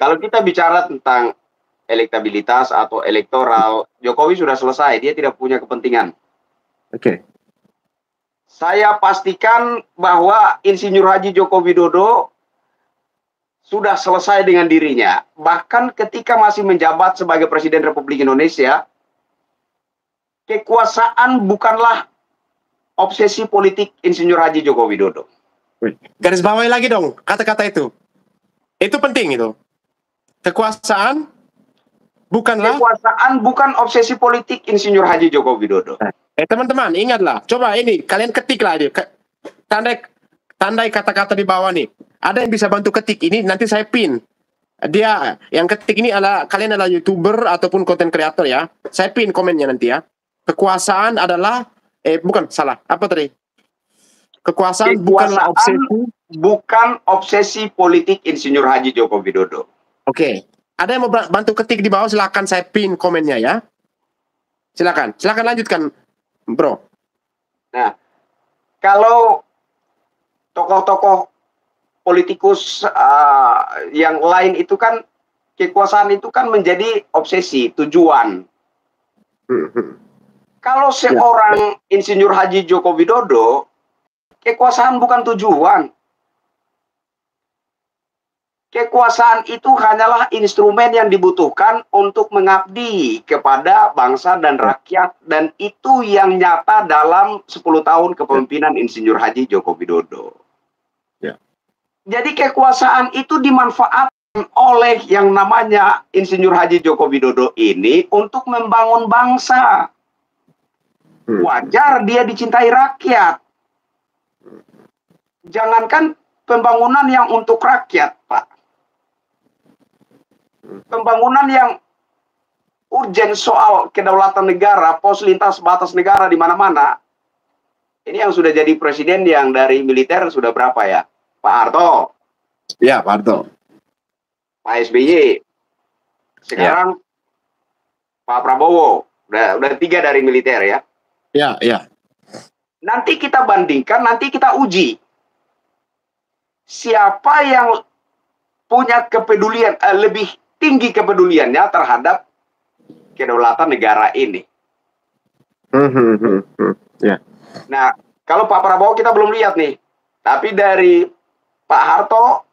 kalau kita bicara tentang elektabilitas atau elektoral, Jokowi sudah selesai, dia tidak punya kepentingan. Saya pastikan bahwa Insinyur Haji Joko Widodo sudah selesai dengan dirinya. Bahkan ketika masih menjabat sebagai Presiden Republik Indonesia, kekuasaan bukanlah obsesi politik Insinyur Haji Joko Widodo. Garis bawahi lagi dong kata-kata itu. Itu penting itu. Kekuasaan bukan obsesi politik Insinyur Haji Joko Widodo. Teman-teman, ingatlah. Coba ini kalian ketiklah dia. Tandai kata-kata di bawah nih. Ada yang bisa bantu ketik ini, nanti saya pin. Dia yang ketik ini kalian adalah YouTuber ataupun konten kreator ya. Saya pin komennya nanti ya. Kekuasaan adalah apa tadi? Kekuasaan bukan obsesi politik Insinyur Haji Joko Widodo. Oke. Ada yang mau bantu ketik di bawah, silakan saya pin komennya ya. Silakan lanjutkan, Bro. Nah, kalau tokoh-tokoh politikus yang lain itu kan, kekuasaan itu kan menjadi obsesi, tujuan. Kalau seorang Insinyur Haji Joko Widodo, kekuasaan bukan tujuan. Kekuasaan itu hanyalah instrumen yang dibutuhkan untuk mengabdi kepada bangsa dan rakyat, dan itu yang nyata dalam 10 tahun kepemimpinan Insinyur Haji Joko Widodo. Jadi kekuasaan itu dimanfaatkan oleh yang namanya Insinyur Haji Joko Widodo ini untuk membangun bangsa. Wajar dia dicintai rakyat. Jangankan pembangunan yang untuk rakyat, Pak. Pembangunan yang urgen soal kedaulatan negara, pos lintas batas negara di mana-mana. Ini yang sudah jadi presiden yang dari militer sudah berapa ya? Pak Harto. Ya, Pak Harto. Pak SBY. Sekarang Pak Prabowo. Udah 3 dari militer ya. Ya. Nanti kita bandingkan, nanti kita uji. Siapa yang punya kepedulian, lebih tinggi kepeduliannya terhadap kedaulatan negara ini. Ya. Nah, kalau Pak Prabowo kita belum lihat nih. Tapi dari Pak Harto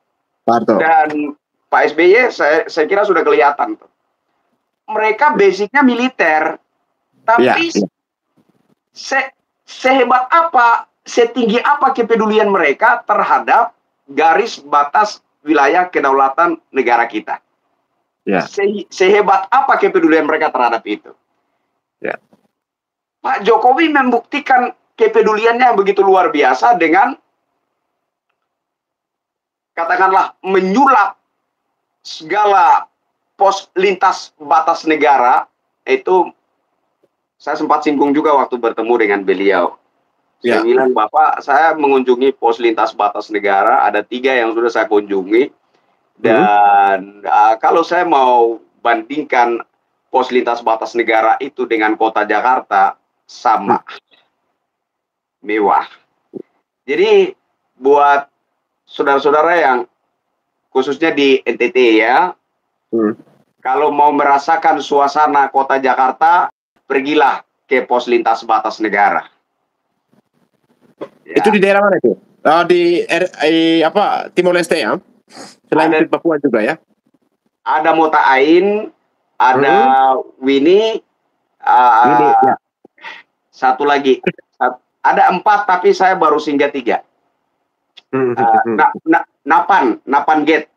dan Pak SBY saya kira sudah kelihatan. Mereka basicnya militer. Tapi sehebat apa, setinggi apa kepedulian mereka terhadap garis batas wilayah kedaulatan negara kita. Ya. Sehebat apa kepedulian mereka terhadap itu. Ya. Pak Jokowi membuktikan kepeduliannya yang begitu luar biasa dengan katakanlah menyulap segala pos lintas batas negara. Itu saya sempat singgung juga waktu bertemu dengan beliau. Saya bilang, Bapak, saya mengunjungi pos lintas batas negara, ada 3 yang sudah saya kunjungi. Dan kalau saya mau bandingkan pos lintas batas negara itu dengan kota Jakarta, sama. Mewah. Jadi buat saudara-saudara yang khususnya di NTT ya, kalau mau merasakan suasana kota Jakarta, pergilah ke pos lintas batas negara. Itu di daerah mana itu? Di Timor Leste ya? Selain di Papua juga ya? Ada Mota Ain, ada Wini, satu lagi. Ada 4 tapi saya baru singgah 3. Napan Gate.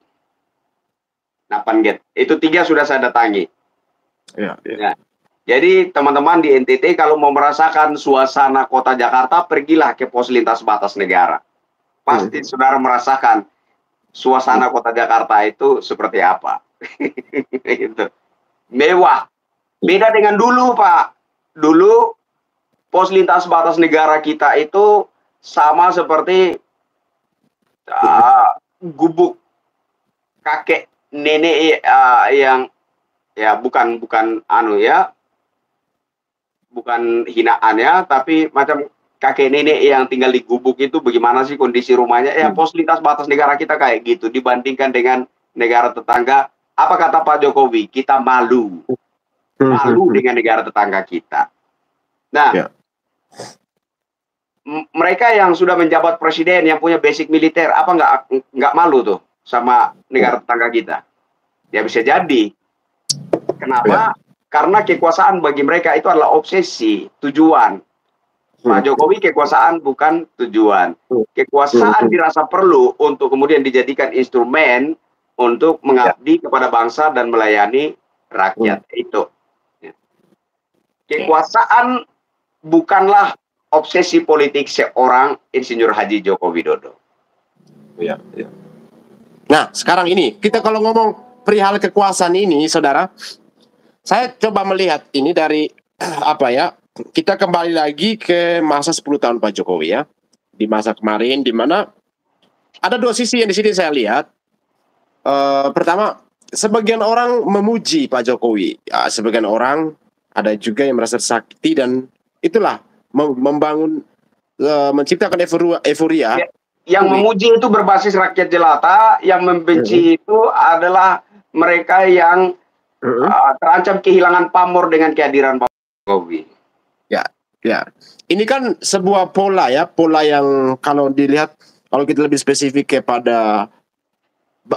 Itu 3 sudah saya datangi. Ya. Jadi teman-teman di NTT kalau mau merasakan suasana kota Jakarta, pergilah ke pos lintas batas negara. Pasti saudara merasakan suasana kota Jakarta itu seperti apa. Gitu. Mewah. Beda dengan dulu, Pak. Dulu pos lintas batas negara kita itu sama seperti gubuk kakek nenek yang ya bukan bukan hinaannya, tapi macam kakek nenek yang tinggal di gubuk itu bagaimana sih kondisi rumahnya? Ya pos lintas batas negara kita kayak gitu dibandingkan dengan negara tetangga. Apa kata Pak Jokowi? Kita malu dengan negara tetangga kita. Nah, mereka yang sudah menjabat presiden yang punya basic militer, apa nggak malu tuh sama negara tetangga kita? Ya bisa jadi. Kenapa? Karena kekuasaan bagi mereka itu adalah obsesi, tujuan. Pak Jokowi kekuasaan bukan tujuan. Kekuasaan dirasa perlu untuk kemudian dijadikan instrumen untuk mengabdi kepada bangsa dan melayani rakyat. Itu. Kekuasaan bukanlah obsesi politik seorang Insinyur Haji Joko Widodo. Nah, sekarang ini kita kalau ngomong perihal kekuasaan ini, saudara, saya coba melihat ini dari kita kembali lagi ke masa 10 tahun Pak Jokowi ya. Di masa kemarin di mana ada 2 sisi yang di sini saya lihat. Pertama, sebagian orang memuji Pak Jokowi. Sebagian orang ada juga yang merasa sakti dan itulah membangun menciptakan euforia. Yang memuji itu berbasis rakyat jelata, yang membenci itu adalah mereka yang terancam kehilangan pamor dengan kehadiran Pak Jokowi. Ya. Ini kan sebuah pola yang kalau dilihat, kalau kita lebih spesifik kepada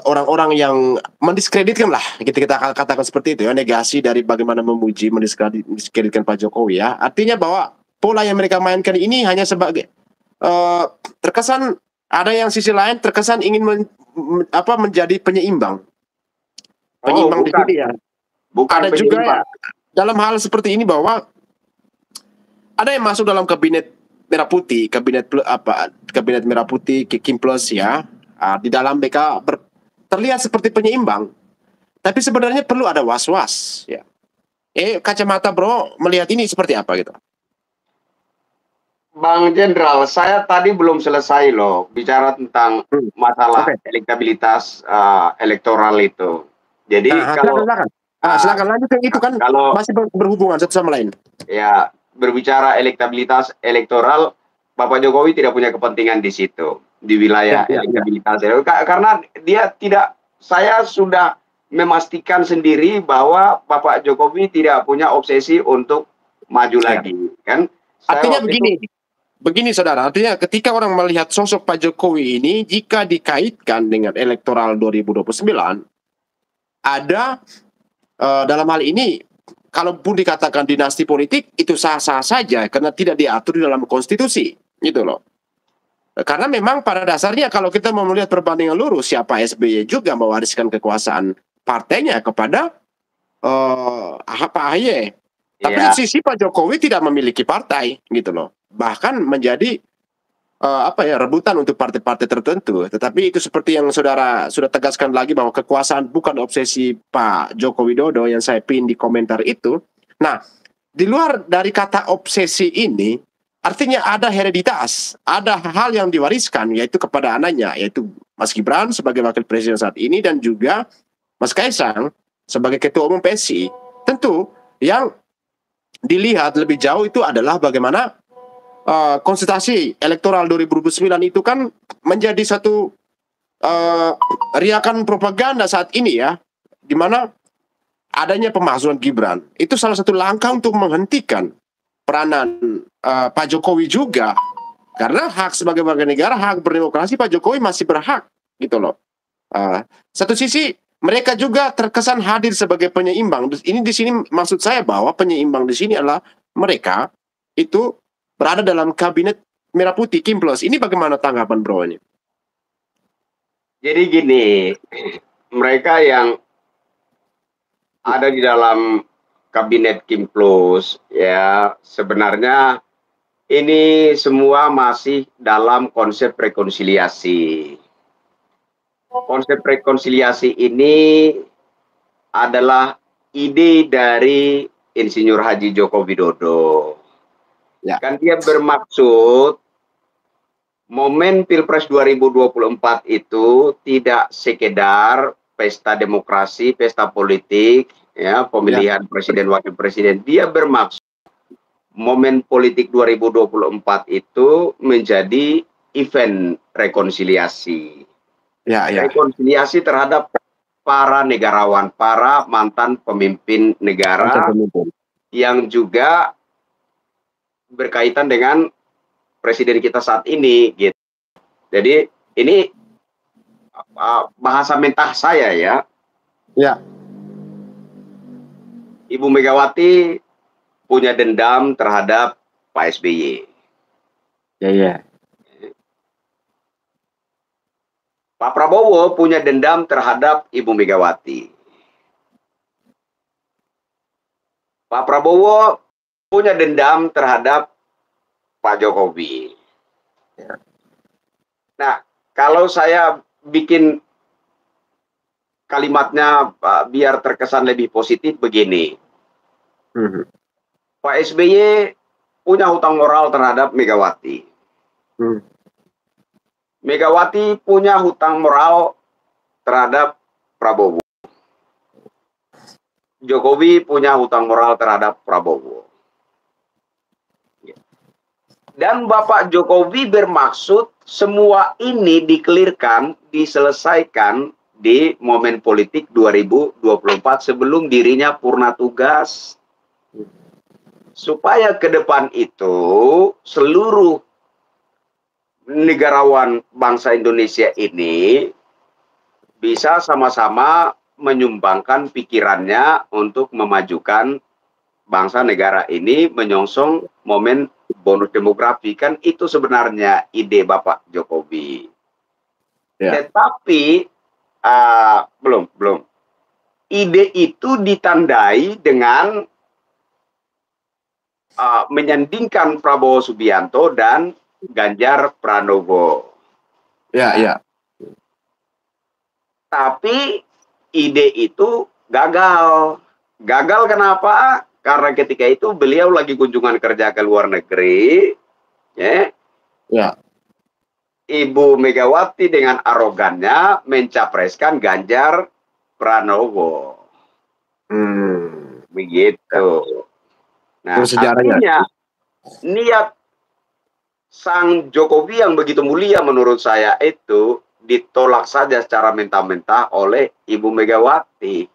orang-orang yang mendiskreditkan lah, kita katakan seperti itu ya, negasi dari bagaimana memuji, mendiskreditkan Pak Jokowi ya. Artinya bahwa pola yang mereka mainkan ini hanya sebagai terkesan ada yang sisi lain terkesan ingin menjadi penyeimbang. Penyeimbang di sini ya. Bukan ada juga ya, dalam hal seperti ini bahwa ada yang masuk dalam kabinet merah putih, kabinet merah putih Kim Plus ya. Di dalam mereka terlihat seperti penyeimbang, tapi sebenarnya perlu ada was-was ya. Kacamata Bro melihat ini seperti apa gitu? Bang Jenderal, saya tadi belum selesai loh bicara tentang masalah Oke. elektabilitas elektoral itu. Jadi Nah, silakan, kalau silakan. uh, Silakan lanjut, yang itu kan kalau masih berhubungan satu sama lain. ya berbicara elektabilitas elektoral, Bapak Jokowi tidak punya kepentingan di situ, di Ya, wilayah ya, ya. elektabilitas. Karena dia tidak, saya sudah memastikan sendiri bahwa Bapak Jokowi tidak punya obsesi untuk maju Ya. lagi, kan? Saya Artinya waktu itu begini saudara, artinya ketika orang melihat sosok Pak Jokowi ini, jika dikaitkan dengan elektoral 2029, ada dalam hal ini, kalaupun dikatakan dinasti politik, itu sah-sah saja, karena tidak diatur di dalam konstitusi, gitu loh. Karena memang pada dasarnya kalau kita mau melihat perbandingan lurus, siapa SBY juga mewariskan kekuasaan partainya kepada Pak AHY. Tapi di ya. sisi Pak Jokowi tidak memiliki partai, gitu loh. Bahkan menjadi rebutan untuk partai-partai tertentu. Tetapi itu seperti yang saudara sudah tegaskan lagi, bahwa kekuasaan bukan obsesi Pak Joko Widodo yang saya pin di komentar itu. Nah, di luar dari kata obsesi ini, artinya ada hereditas, ada hal yang diwariskan, yaitu kepada anaknya, yaitu Mas Gibran sebagai wakil presiden saat ini, dan juga Mas Kaisang sebagai ketua umum PSI. Tentu yang dilihat lebih jauh itu adalah bagaimana konsultasi elektoral 2009 itu kan menjadi satu riakan propaganda saat ini ya, di mana adanya pemakzulan Gibran itu salah satu langkah untuk menghentikan peranan Pak Jokowi juga, karena hak sebagai warga negara, hak berdemokrasi, Pak Jokowi masih berhak, gitu loh. Satu sisi mereka juga terkesan hadir sebagai penyeimbang. Ini di sini maksud saya bahwa penyeimbang di sini adalah mereka itu berada dalam kabinet merah putih Kim Plus. Ini bagaimana tanggapan Bro ini? Jadi gini, mereka yang ada di dalam kabinet Kim Plus ya, sebenarnya ini semua masih dalam konsep rekonsiliasi. Konsep rekonsiliasi ini adalah ide dari Insinyur Haji Joko Widodo. Ya. Kan dia bermaksud momen Pilpres 2024 itu tidak sekedar pesta demokrasi, pesta politik, ya, pemilihan presiden wakil presiden. Dia bermaksud momen politik 2024 itu menjadi event rekonsiliasi. Ya. Rekonsiliasi terhadap para negarawan, para mantan pemimpin negara yang juga berkaitan dengan presiden kita saat ini, gitu. Jadi ini bahasa mentah saya ya. Ya. Ibu Megawati punya dendam terhadap Pak SBY. Ya. Pak Prabowo punya dendam terhadap Ibu Megawati. Pak Prabowo punya dendam terhadap Pak Jokowi. Ya. Nah, kalau saya bikin kalimatnya biar terkesan lebih positif begini. Pak SBY punya hutang moral terhadap Megawati. Megawati punya hutang moral terhadap Prabowo. Jokowi punya hutang moral terhadap Prabowo. Dan Bapak Jokowi bermaksud semua ini dikelirkan, diselesaikan di momen politik 2024 sebelum dirinya purna tugas. Supaya ke depan itu seluruh negarawan bangsa Indonesia ini bisa sama-sama menyumbangkan pikirannya untuk memajukan bangsa negara ini menyongsong momen bonus demografi. Kan itu sebenarnya ide Bapak Jokowi. Ya. Tetapi belum. Ide itu ditandai dengan menyandingkan Prabowo Subianto dan Ganjar Pranowo. Ya. Tapi ide itu gagal. Gagal kenapa? Karena ketika itu beliau lagi kunjungan kerja ke luar negeri, ya. Ya. Ibu Megawati dengan arogannya mencapreskan Ganjar Pranowo. Begitu. Nah, Itu sejarahnya. artinya niat Sang Jokowi yang begitu mulia menurut saya itu ditolak saja secara mentah-mentah oleh Ibu Megawati.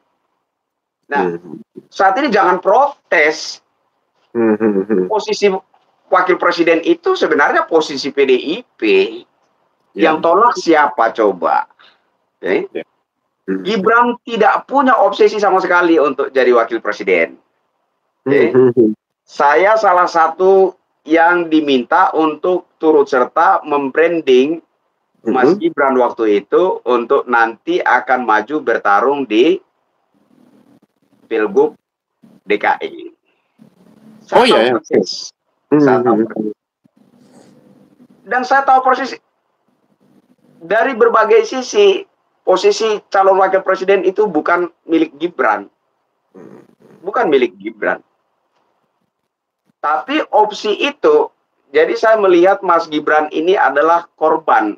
Nah, saat ini jangan protes. Posisi wakil presiden itu sebenarnya posisi PDIP. Yang tolak siapa coba? Okay. Gibran tidak punya obsesi sama sekali untuk jadi wakil presiden. Okay. Saya salah satu yang diminta untuk turut serta membranding Mas Gibran waktu itu untuk nanti akan maju bertarung di Pilgub DKI. Saya tahu persis. Saya tahu persis. Dan saya tahu persis dari berbagai sisi, posisi calon wakil presiden itu bukan milik Gibran. Bukan milik Gibran. Tapi opsi itu, jadi saya melihat Mas Gibran ini adalah korban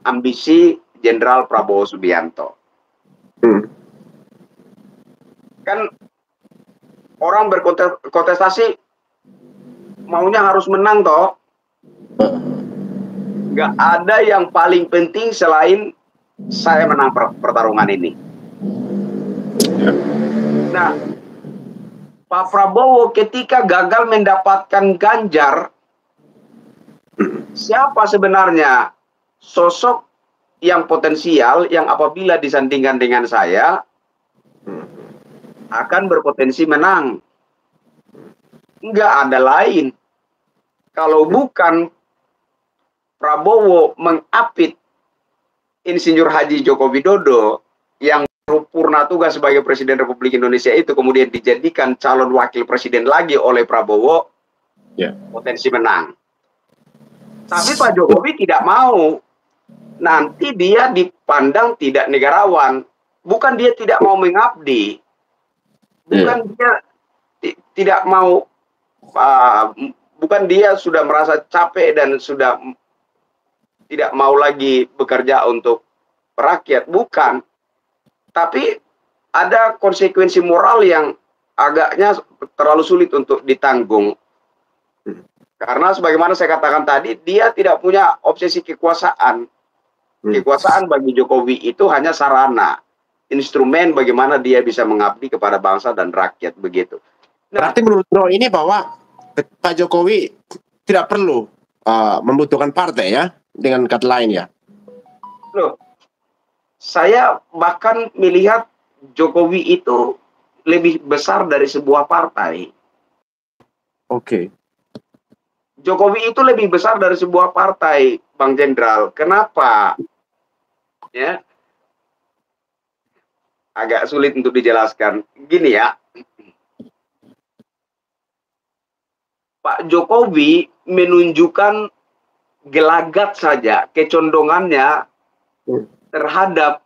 ambisi Jenderal Prabowo Subianto. Kan orang berkontestasi maunya harus menang toh. Gak ada yang paling penting selain saya menang pertarungan ini. Nah, Pak Prabowo ketika gagal mendapatkan Ganjar, siapa sebenarnya sosok yang potensial yang apabila disandingkan dengan saya akan berpotensi menang? Nggak ada lain. Kalau bukan Prabowo mengapit Insinyur Haji Joko Widodo yang purna tugas sebagai Presiden Republik Indonesia itu kemudian dijadikan calon wakil presiden lagi oleh Prabowo, potensi menang. Tapi Pak Jokowi tidak mau. Nanti dia dipandang tidak negarawan. Bukan dia tidak mau mengabdi. Bukan dia tidak mau, bukan dia sudah merasa capek dan sudah tidak mau lagi bekerja untuk rakyat, bukan. Tapi ada konsekuensi moral yang agaknya terlalu sulit untuk ditanggung. Karena sebagaimana saya katakan tadi, dia tidak punya obsesi kekuasaan. Kekuasaan bagi Jokowi itu hanya sarana, instrumen bagaimana dia bisa mengabdi kepada bangsa dan rakyat, begitu. Nah, berarti menurut Bro ini bahwa Pak Jokowi tidak perlu membutuhkan partai ya, dengan kata lain ya. Loh, saya bahkan melihat Jokowi itu lebih besar dari sebuah partai. Oke. Jokowi itu lebih besar dari sebuah partai, Bang Jenderal. Kenapa? Ya, agak sulit untuk dijelaskan. Gini ya, Pak Jokowi menunjukkan gelagat saja kecondongannya terhadap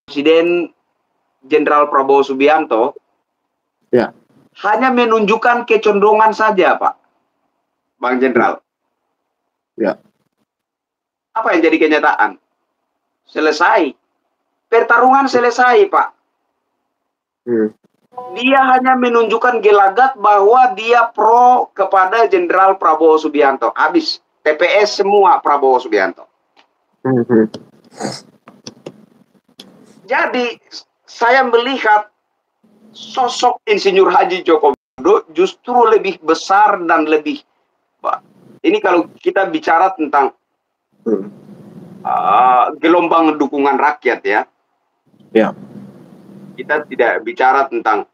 Presiden Jenderal Prabowo Subianto. Ya. Hanya menunjukkan kecondongan saja, Pak, Bang Jenderal. Ya. Apa yang jadi kenyataan? Selesai. Pertarungan selesai, Pak. Dia hanya menunjukkan gelagat bahwa dia pro kepada Jenderal Prabowo Subianto. Habis. TPS semua Prabowo Subianto. Jadi saya melihat sosok Insinyur Haji Joko Widodo justru lebih besar dan lebih, Pak. Ini kalau kita bicara tentang gelombang dukungan rakyat ya. Ya. Kita tidak bicara tentang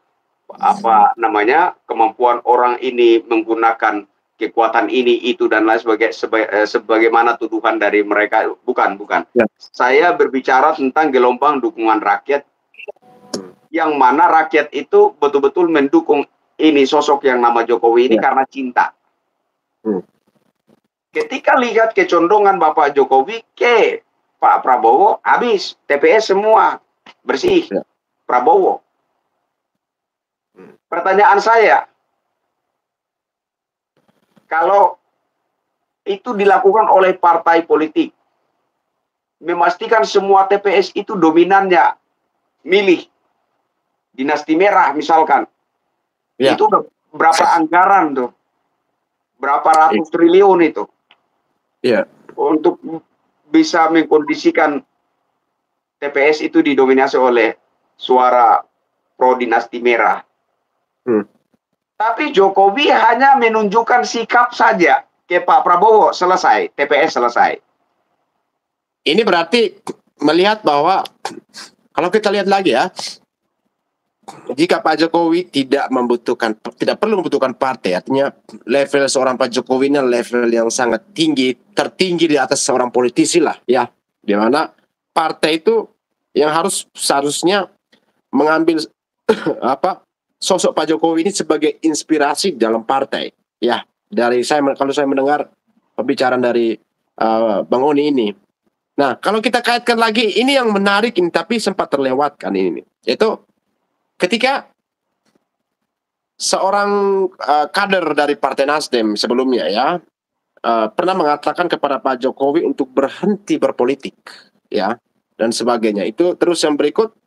apa namanya kemampuan orang ini menggunakan kekuatan ini itu dan lain sebagaimana tuduhan dari mereka, bukan. Ya. Saya berbicara tentang gelombang dukungan rakyat yang mana rakyat itu betul-betul mendukung ini sosok yang nama Jokowi ini karena cinta. Ketika lihat kecondongan Bapak Jokowi ke Pak Prabowo, habis TPS semua bersih. Prabowo. Pertanyaan saya, kalau itu dilakukan oleh partai politik, memastikan semua TPS itu dominannya milih dinasti merah misalkan, Ya. itu berapa anggaran tuh, berapa ratus triliun itu, Ya. untuk bisa mengkondisikan TPS itu didominasi oleh suara pro dinasti merah. Tapi Jokowi hanya menunjukkan sikap saja ke Pak Prabowo, selesai, TPS selesai. Ini berarti melihat bahwa kalau kita lihat lagi ya, jika Pak Jokowi tidak perlu membutuhkan partai, artinya level seorang Pak Jokowi ini level yang sangat tinggi, tertinggi di atas seorang politisi lah, ya, di mana partai itu yang seharusnya mengambil sosok Pak Jokowi ini sebagai inspirasi dalam partai, ya. Kalau saya mendengar pembicaraan dari Bang Oni ini. Nah, kalau kita kaitkan lagi, ini yang menarik ini, tapi sempat terlewatkan ini, yaitu ketika seorang kader dari Partai Nasdem sebelumnya ya pernah mengatakan kepada Pak Jokowi untuk berhenti berpolitik, ya, dan sebagainya. Itu terus yang berikut,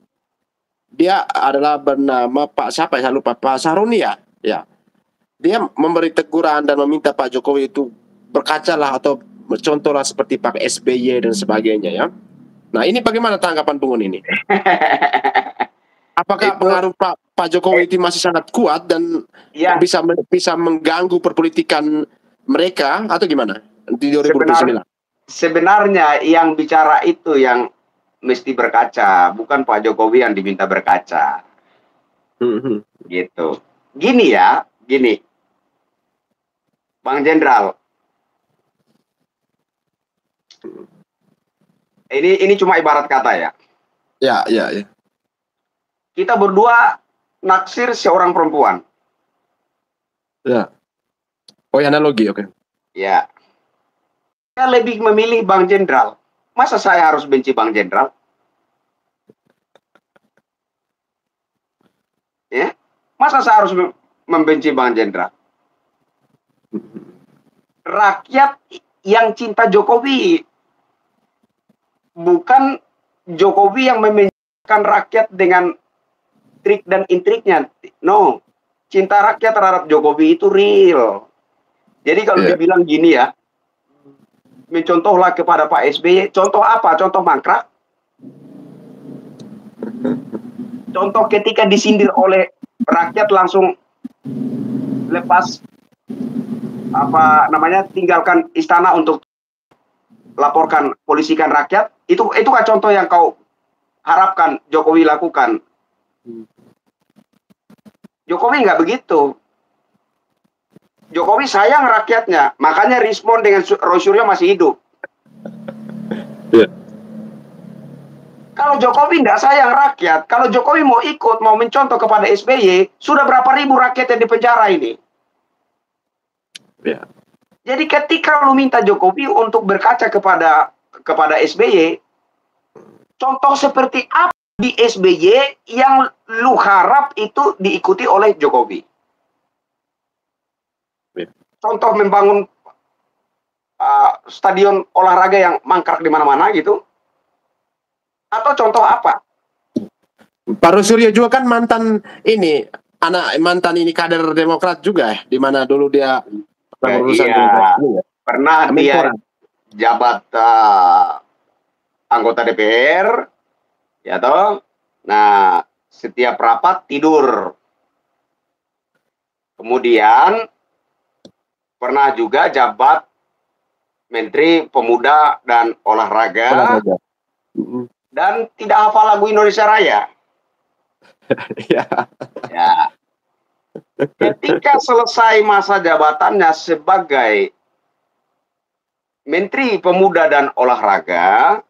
dia adalah bernama Pak siapa ya, saya lupa, Pak Saroni ya. Dia memberi teguran dan meminta Pak Jokowi itu berkacalah atau contohlah seperti Pak SBY dan sebagainya ya. Nah, ini bagaimana tanggapan Bung ini? Apakah pengaruh Pak Jokowi itu masih sangat kuat dan bisa mengganggu perpolitikan mereka atau gimana di 2029? Sebenarnya yang bicara itu yang mesti berkaca, bukan Pak Jokowi yang diminta berkaca. Gitu. Gini, Bang Jenderal. Ini cuma ibarat kata ya. Ya. Kita berdua naksir seorang perempuan. Ya. Oh, ya, analogi, oke. Ya. Saya lebih memilih Bang Jenderal. Masa saya harus benci Bang Jenderal? Ya. Masa saya harus membenci Bang Jenderal? Rakyat yang cinta Jokowi, bukan Jokowi yang memenjarakan rakyat dengan trik dan intriknya. No, cinta rakyat terhadap Jokowi itu real. Jadi kalau dibilang gini ya, mencontohlah kepada Pak SBY, contoh apa? Contoh mangkrak? Contoh ketika disindir oleh rakyat langsung lepas tinggalkan istana untuk laporkan, polisikan rakyat, itu kan contoh yang kau harapkan Jokowi lakukan. Jokowi nggak begitu. Jokowi sayang rakyatnya, makanya respon dengan Roy Suryo masih hidup. Kalau Jokowi nggak sayang rakyat, kalau Jokowi mau ikut, mau mencontoh kepada SBY, sudah berapa ribu rakyat yang dipenjara ini? Jadi ketika lu minta Jokowi untuk berkaca kepada SBY, contoh seperti apa di SBY yang lu harap itu diikuti oleh Jokowi? Contoh membangun stadion olahraga yang mangkrak di mana-mana gitu? Atau contoh apa? Pak Roy Suryo juga kan mantan kader Demokrat juga, di mana dulu dia pernah dia jabat anggota DPR, ya toh. Nah, setiap rapat tidur. Kemudian pernah juga jabat Menteri Pemuda dan Olahraga. Dan tidak hafal lagu Indonesia Raya. Ya. Ketika selesai masa jabatannya sebagai Menteri Pemuda dan Olahraga,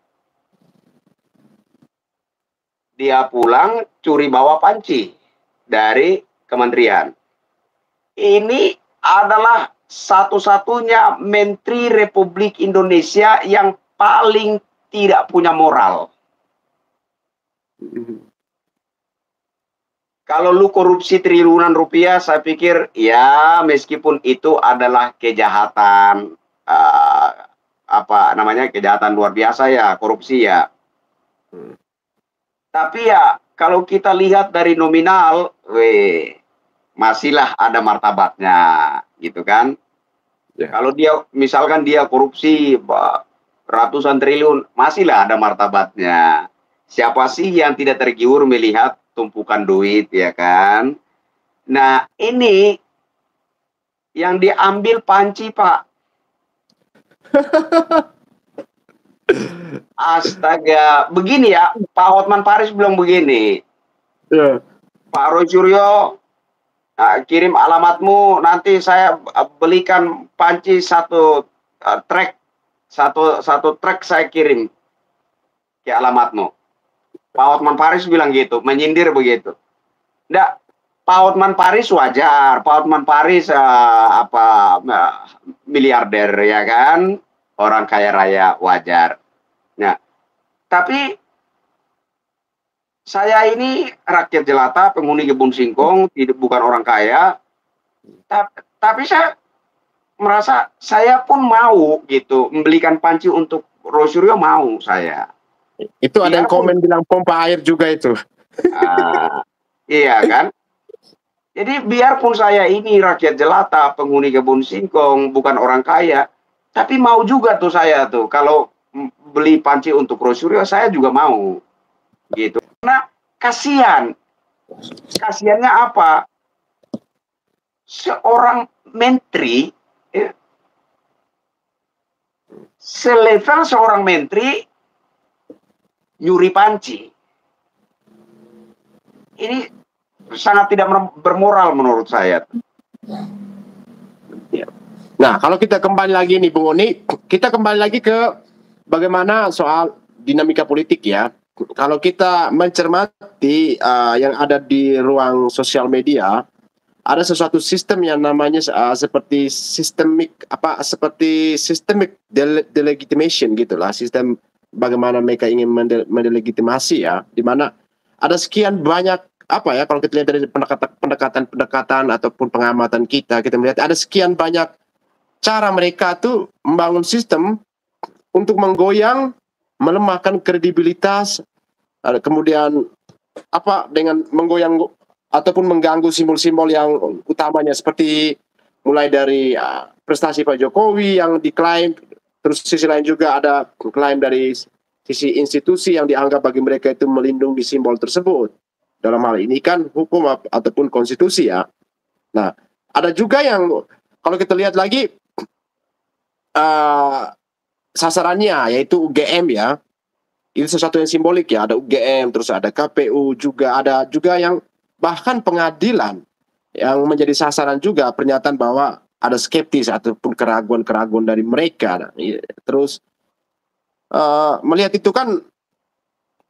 dia pulang curi bawa panci dari kementerian. Ini adalah satu-satunya Menteri Republik Indonesia yang paling tidak punya moral. Kalau lu korupsi triliunan rupiah, saya pikir ya meskipun itu adalah kejahatan apa namanya kejahatan luar biasa ya korupsi ya. Tapi ya kalau kita lihat dari nominal, masihlah ada martabatnya, gitu kan? Ya. Kalau dia misalkan dia korupsi ratusan triliun, masihlah ada martabatnya. Siapa sih yang tidak tergiur melihat tumpukan duit, ya kan? Nah, ini yang diambil Panci, Pak. Astaga, begini ya, Pak Hotman Paris bilang begini. Ya. Pak Roy Suryo, kirim alamatmu, nanti saya belikan Panci satu trek, satu trek saya kirim ke alamatmu. Pak Hotman Paris bilang gitu, menyindir begitu. Nggak, Pak Hotman Paris wajar, Pak Hotman Paris miliarder ya kan, orang kaya raya wajar. Nah, tapi saya ini rakyat jelata, penghuni kebun singkong, bukan orang kaya, tapi saya merasa saya pun mau gitu membelikan panci untuk Roy Suryo, mau saya. Itu ada yang komen bilang pompa air juga itu. Iya kan? Jadi biarpun saya ini rakyat jelata, penghuni kebun singkong, bukan orang kaya, tapi mau juga tuh saya tuh kalau beli panci untuk Roy Suryo, saya juga mau gitu. Karena kasihan. Kasihannya apa? Seorang menteri, selevel seorang menteri nyuri panci. Ini sangat tidak bermoral menurut saya. Nah, kalau kita kembali lagi nih Bung Oni, kita kembali lagi ke bagaimana soal dinamika politik ya. Kalau kita mencermati yang ada di ruang sosial media, ada sesuatu sistem yang namanya seperti systemic delegitimation gitulah, sistem bagaimana mereka ingin mendelegitimasi ya, di mana ada sekian banyak kalau kita lihat dari pendekatan ataupun pengamatan kita melihat ada sekian banyak cara mereka tuh membangun sistem untuk menggoyang, melemahkan kredibilitas, kemudian dengan menggoyang ataupun mengganggu simbol-simbol yang utamanya seperti mulai dari prestasi Pak Jokowi yang diklaim, terus sisi lain juga ada klaim dari sisi institusi yang dianggap bagi mereka itu melindungi simbol tersebut. Dalam hal ini kan hukum ataupun konstitusi ya. Nah, ada juga yang kalau kita lihat lagi sasarannya yaitu UGM ya. Itu sesuatu yang simbolik ya, ada UGM, terus ada KPU juga, ada juga yang bahkan pengadilan yang menjadi sasaran juga pernyataan bahwa ada skeptis ataupun keraguan-keraguan dari mereka. Nah, terus melihat itu kan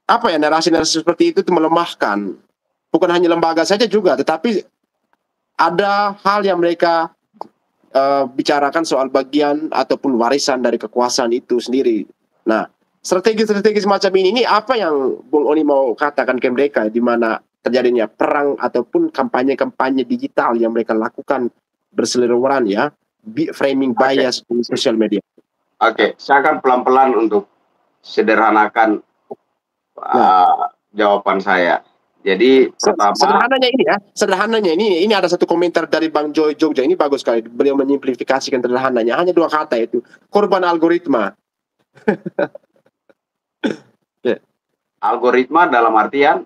narasi-narasi seperti itu melemahkan bukan hanya lembaga saja juga, tetapi ada hal yang mereka bicarakan soal bagian ataupun warisan dari kekuasaan itu sendiri. Nah, strategi-strategi semacam ini apa yang Bung Oni mau katakan ke mereka di mana terjadinya perang ataupun kampanye-kampanye digital yang mereka lakukan berseliweran ya, framing bias di sosial media. Oke, saya akan pelan-pelan untuk sederhanakan jawaban saya. Jadi pertama, sederhananya ini ada satu komentar dari Bang Joy Jogja, ini bagus sekali. Beliau menyimplifikasikan sederhananya, hanya 2 kata itu, korban algoritma. Algoritma dalam artiannya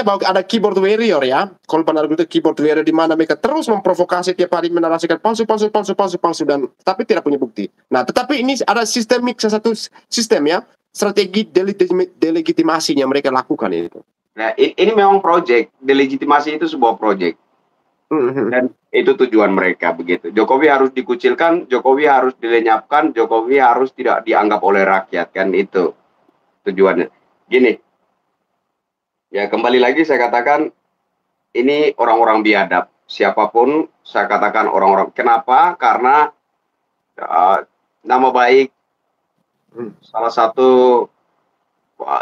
bahwa ada keyboard warrior ya, korban algoritma keyboard warrior di mana mereka terus memprovokasi tiap hari menarasikan palsu dan tapi tidak punya bukti. Nah, tetapi ini ada satu sistem ya, strategi delegitimasi yang mereka lakukan itu. Nah, ini memang proyek, delegitimasi itu sebuah proyek. Dan itu tujuan mereka begitu. Jokowi harus dikucilkan, Jokowi harus dilenyapkan, Jokowi harus tidak dianggap oleh rakyat, kan itu tujuannya. Gini, ya kembali lagi saya katakan ini orang-orang biadab. Siapapun saya katakan orang-orang. Kenapa? Karena nama baik salah satu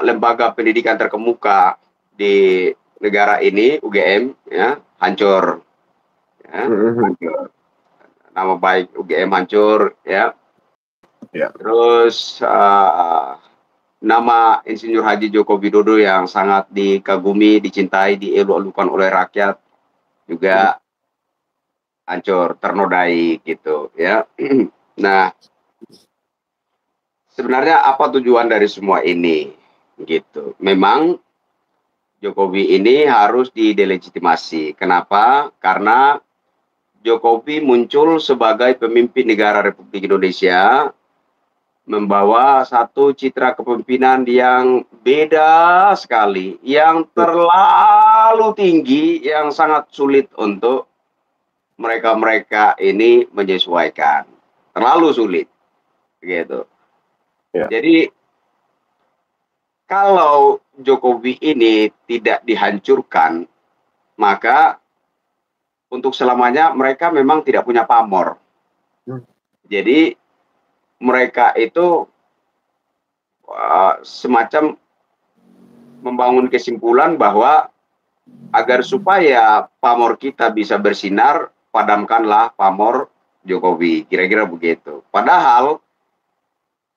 lembaga pendidikan terkemuka di negara ini UGM ya hancur, ya, hancur. Nama baik UGM hancur, ya. Terus nama Insinyur Haji Joko Widodo yang sangat dikagumi, dicintai, dielu-elukan oleh rakyat juga hancur, ternodai gitu ya. Nah, sebenarnya apa tujuan dari semua ini gitu? Memang Jokowi ini harus didelegitimasi. Kenapa? Karena Jokowi muncul sebagai pemimpin negara Republik Indonesia, membawa satu citra kepemimpinan yang beda sekali, yang terlalu tinggi, yang sangat sulit untuk mereka-mereka ini menyesuaikan. Terlalu sulit. Gitu. Ya. Jadi, kalau Jokowi ini tidak dihancurkan, maka untuk selamanya mereka memang tidak punya pamor. Jadi mereka itu semacam membangun kesimpulan bahwa agar supaya pamor kita bisa bersinar, padamkanlah pamor Jokowi, kira-kira begitu. Padahal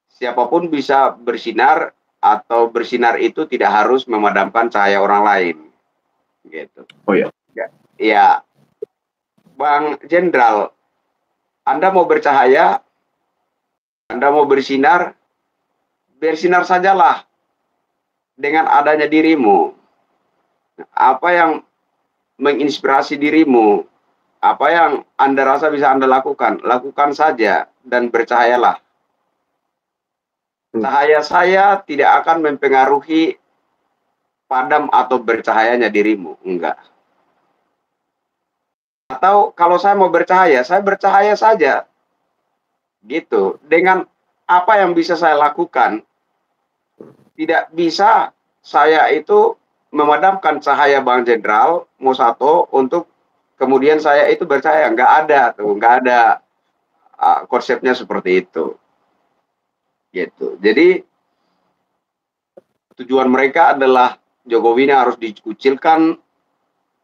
siapapun bisa bersinar, atau bersinar itu tidak harus memadamkan cahaya orang lain, gitu. Oh ya. Ya, Bang Jenderal, Anda mau bercahaya, Anda mau bersinar, bersinar sajalah dengan adanya dirimu. Apa yang menginspirasi dirimu, apa yang Anda rasa bisa Anda lakukan, lakukan saja dan bercahayalah. Cahaya saya tidak akan mempengaruhi padam atau bercahayanya dirimu, enggak. Atau kalau saya mau bercahaya, saya bercahaya saja. Gitu. Dengan apa yang bisa saya lakukan, tidak bisa saya itu memadamkan cahaya Bang Jenderal Mosato untuk kemudian saya itu bercahaya. Nggak ada tuh, nggak ada konsepnya seperti itu. Gitu. Jadi tujuan mereka adalah Jokowi ini harus dikucilkan,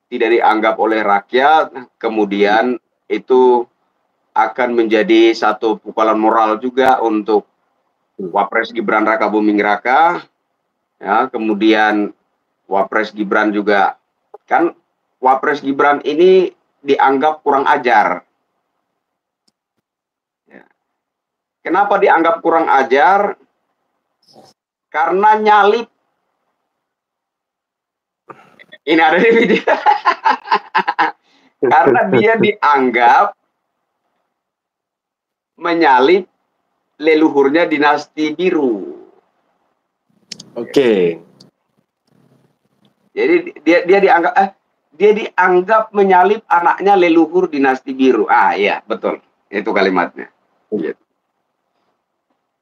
tidak dianggap oleh rakyat, kemudian itu akan menjadi satu pukulan moral juga untuk Wapres Gibran Rakabuming Raka, ya, kemudian Wapres Gibran juga, kan Wapres Gibran ini dianggap kurang ajar. Ya. Kenapa dianggap kurang ajar? Karena nyalip. Ini ada di video. Karena dia dianggap menyalip leluhurnya dinasti biru. Oke. Jadi dia dianggap menyalip anaknya leluhur dinasti biru. Ah iya, betul. Itu kalimatnya. Gitu.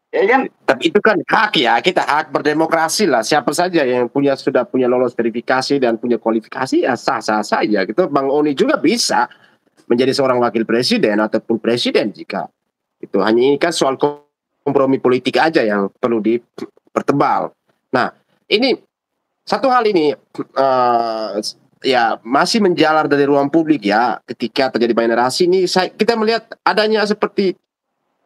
Ya kan? Tapi itu kan hak ya, kita hak berdemokrasi lah. Siapa saja yang sudah punya lolos verifikasi dan punya kualifikasi ya sah-sah saja. Gitu. Bang Oni juga bisa menjadi seorang wakil presiden ataupun presiden jika itu. Hanya ini kan soal kompromi politik aja yang perlu dipertebal. Nah, ini satu hal ini ya masih menjalar dari ruang publik ya, ketika terjadi generasi ini kita melihat adanya seperti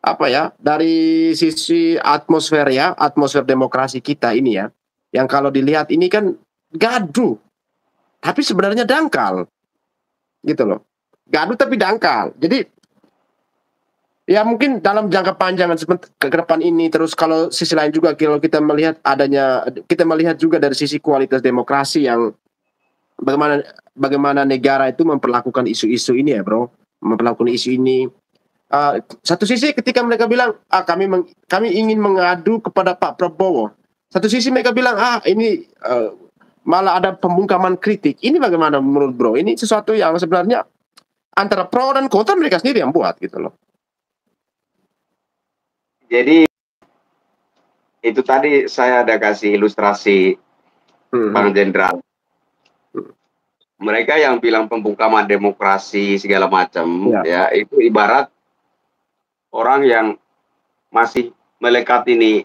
apa ya, dari sisi atmosfer ya, atmosfer demokrasi kita ini ya, yang kalau dilihat ini kan gaduh, tapi sebenarnya dangkal, gitu loh, gaduh tapi dangkal. Jadi ya mungkin dalam jangka panjang ke depan ini, terus kalau sisi lain juga kalau kita melihat juga dari sisi kualitas demokrasi yang bagaimana negara itu memperlakukan isu-isu ini ya bro, memperlakukan isu ini. Satu sisi ketika mereka bilang kami ingin mengadu kepada Pak Prabowo, satu sisi mereka bilang ini malah ada pembungkaman kritik. Ini bagaimana menurut bro? Ini sesuatu yang sebenarnya antara pro dan kontra mereka sendiri yang buat gitu loh. Jadi itu tadi saya ada kasih ilustrasi Bang Jenderal. Mereka yang bilang pembungkaman demokrasi segala macam ya itu ibarat orang yang masih melekat ini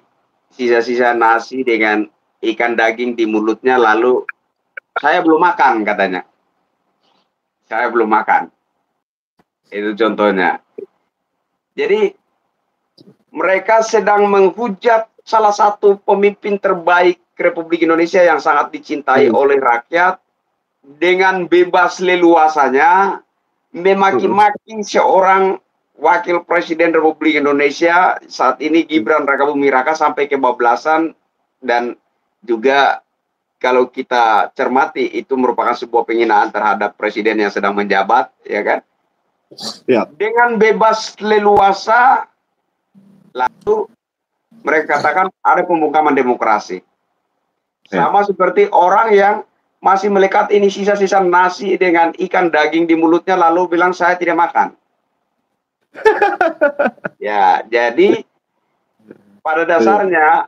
sisa-sisa nasi dengan ikan daging di mulutnya, lalu saya belum makan katanya. Saya belum makan. Itu contohnya. Jadi mereka sedang menghujat salah satu pemimpin terbaik Republik Indonesia yang sangat dicintai oleh rakyat dengan bebas leluasanya memaki-maki seorang Wakil Presiden Republik Indonesia saat ini Gibran Rakabuming Raka sampai kebablasan, dan juga kalau kita cermati itu merupakan sebuah penghinaan terhadap presiden yang sedang menjabat, ya kan? Ya. Dengan bebas leluasa, lalu mereka katakan ada pembungkaman demokrasi. Sama seperti orang yang masih melekat ini sisa-sisa nasi dengan ikan daging di mulutnya lalu bilang saya tidak makan. Ya, jadi pada dasarnya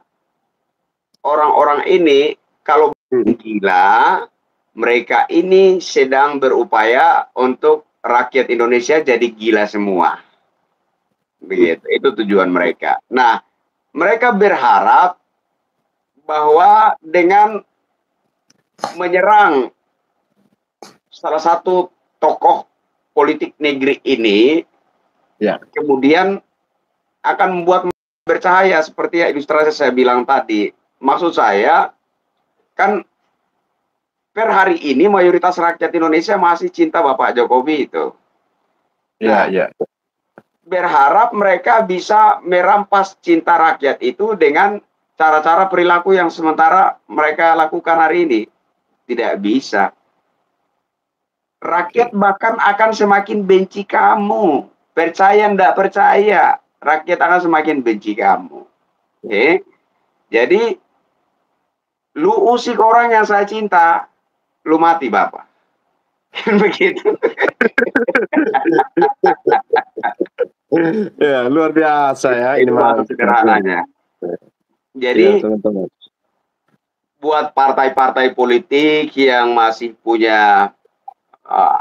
orang-orang ini kalau gila, mereka ini sedang berupaya untuk rakyat Indonesia jadi gila semua. Begitu, itu tujuan mereka. Nah, mereka berharap bahwa dengan menyerang salah satu tokoh politik negeri ini, ya, kemudian akan membuat bercahaya seperti ilustrasi saya bilang tadi. Maksud saya, kan per hari ini mayoritas rakyat Indonesia masih cinta Bapak Jokowi itu. Nah, ya. Berharap mereka bisa merampas cinta rakyat itu dengan cara-cara perilaku yang sementara mereka lakukan hari ini. Tidak bisa. Rakyat bahkan akan semakin benci kamu. Percaya enggak percaya, rakyat akan semakin benci kamu. Oke? Jadi, lu usik orang yang saya cinta, lu mati Bapak. Begitu. Ya, luar biasa ya. Ini malah sederhananya. Jadi, ya, teman-teman, buat partai-partai politik yang masih punya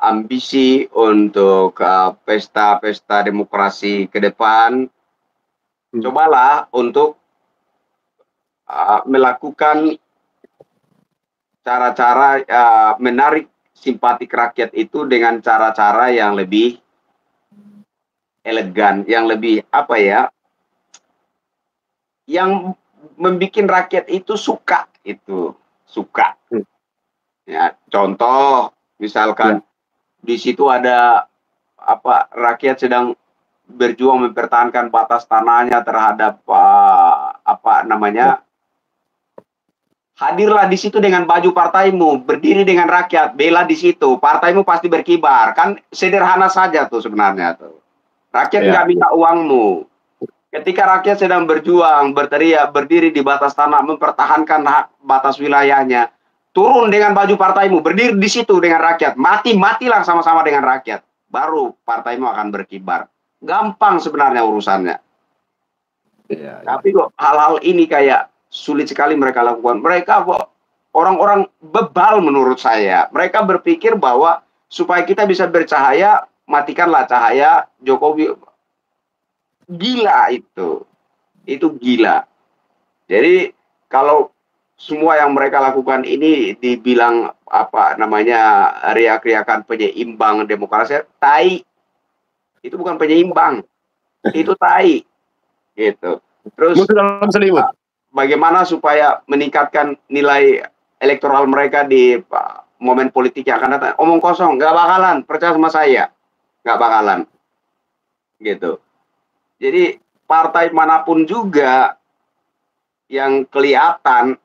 ambisi untuk pesta-pesta demokrasi ke depan, cobalah untuk melakukan cara-cara menarik simpatik rakyat itu dengan cara-cara yang lebih elegan, yang lebih apa ya, yang membuat rakyat itu suka, ya, contoh misalkan di situ ada apa, rakyat sedang berjuang mempertahankan batas tanahnya terhadap apa namanya, hadirlah di situ dengan baju partaimu, berdiri dengan rakyat, bela di situ, partaimu pasti berkibar. Kan sederhana saja tuh sebenarnya tuh. Rakyat nggak minta uangmu. Ketika rakyat sedang berjuang, berteriak, berdiri di batas tanah, mempertahankan hak batas wilayahnya, turun dengan baju partaimu, berdiri di situ dengan rakyat, matilah sama-sama dengan rakyat, baru partaimu akan berkibar. Gampang sebenarnya urusannya. Tapi kok hal-hal ini kayak sulit sekali mereka lakukan. Mereka kok orang-orang bebal menurut saya. Mereka berpikir bahwa supaya kita bisa bercahaya, matikanlah cahaya Jokowi. Gila itu. Itu gila. Jadi kalau semua yang mereka lakukan ini dibilang apa namanya, riak-riakan penyeimbang demokrasi, tai. Itu bukan penyeimbang. Itu tai. Gitu. Terus dalam selimut. Bagaimana supaya meningkatkan nilai elektoral mereka di momen politik yang akan datang? Omong kosong, nggak bakalan, percaya sama saya, nggak bakalan, gitu. Jadi partai manapun juga yang kelihatan,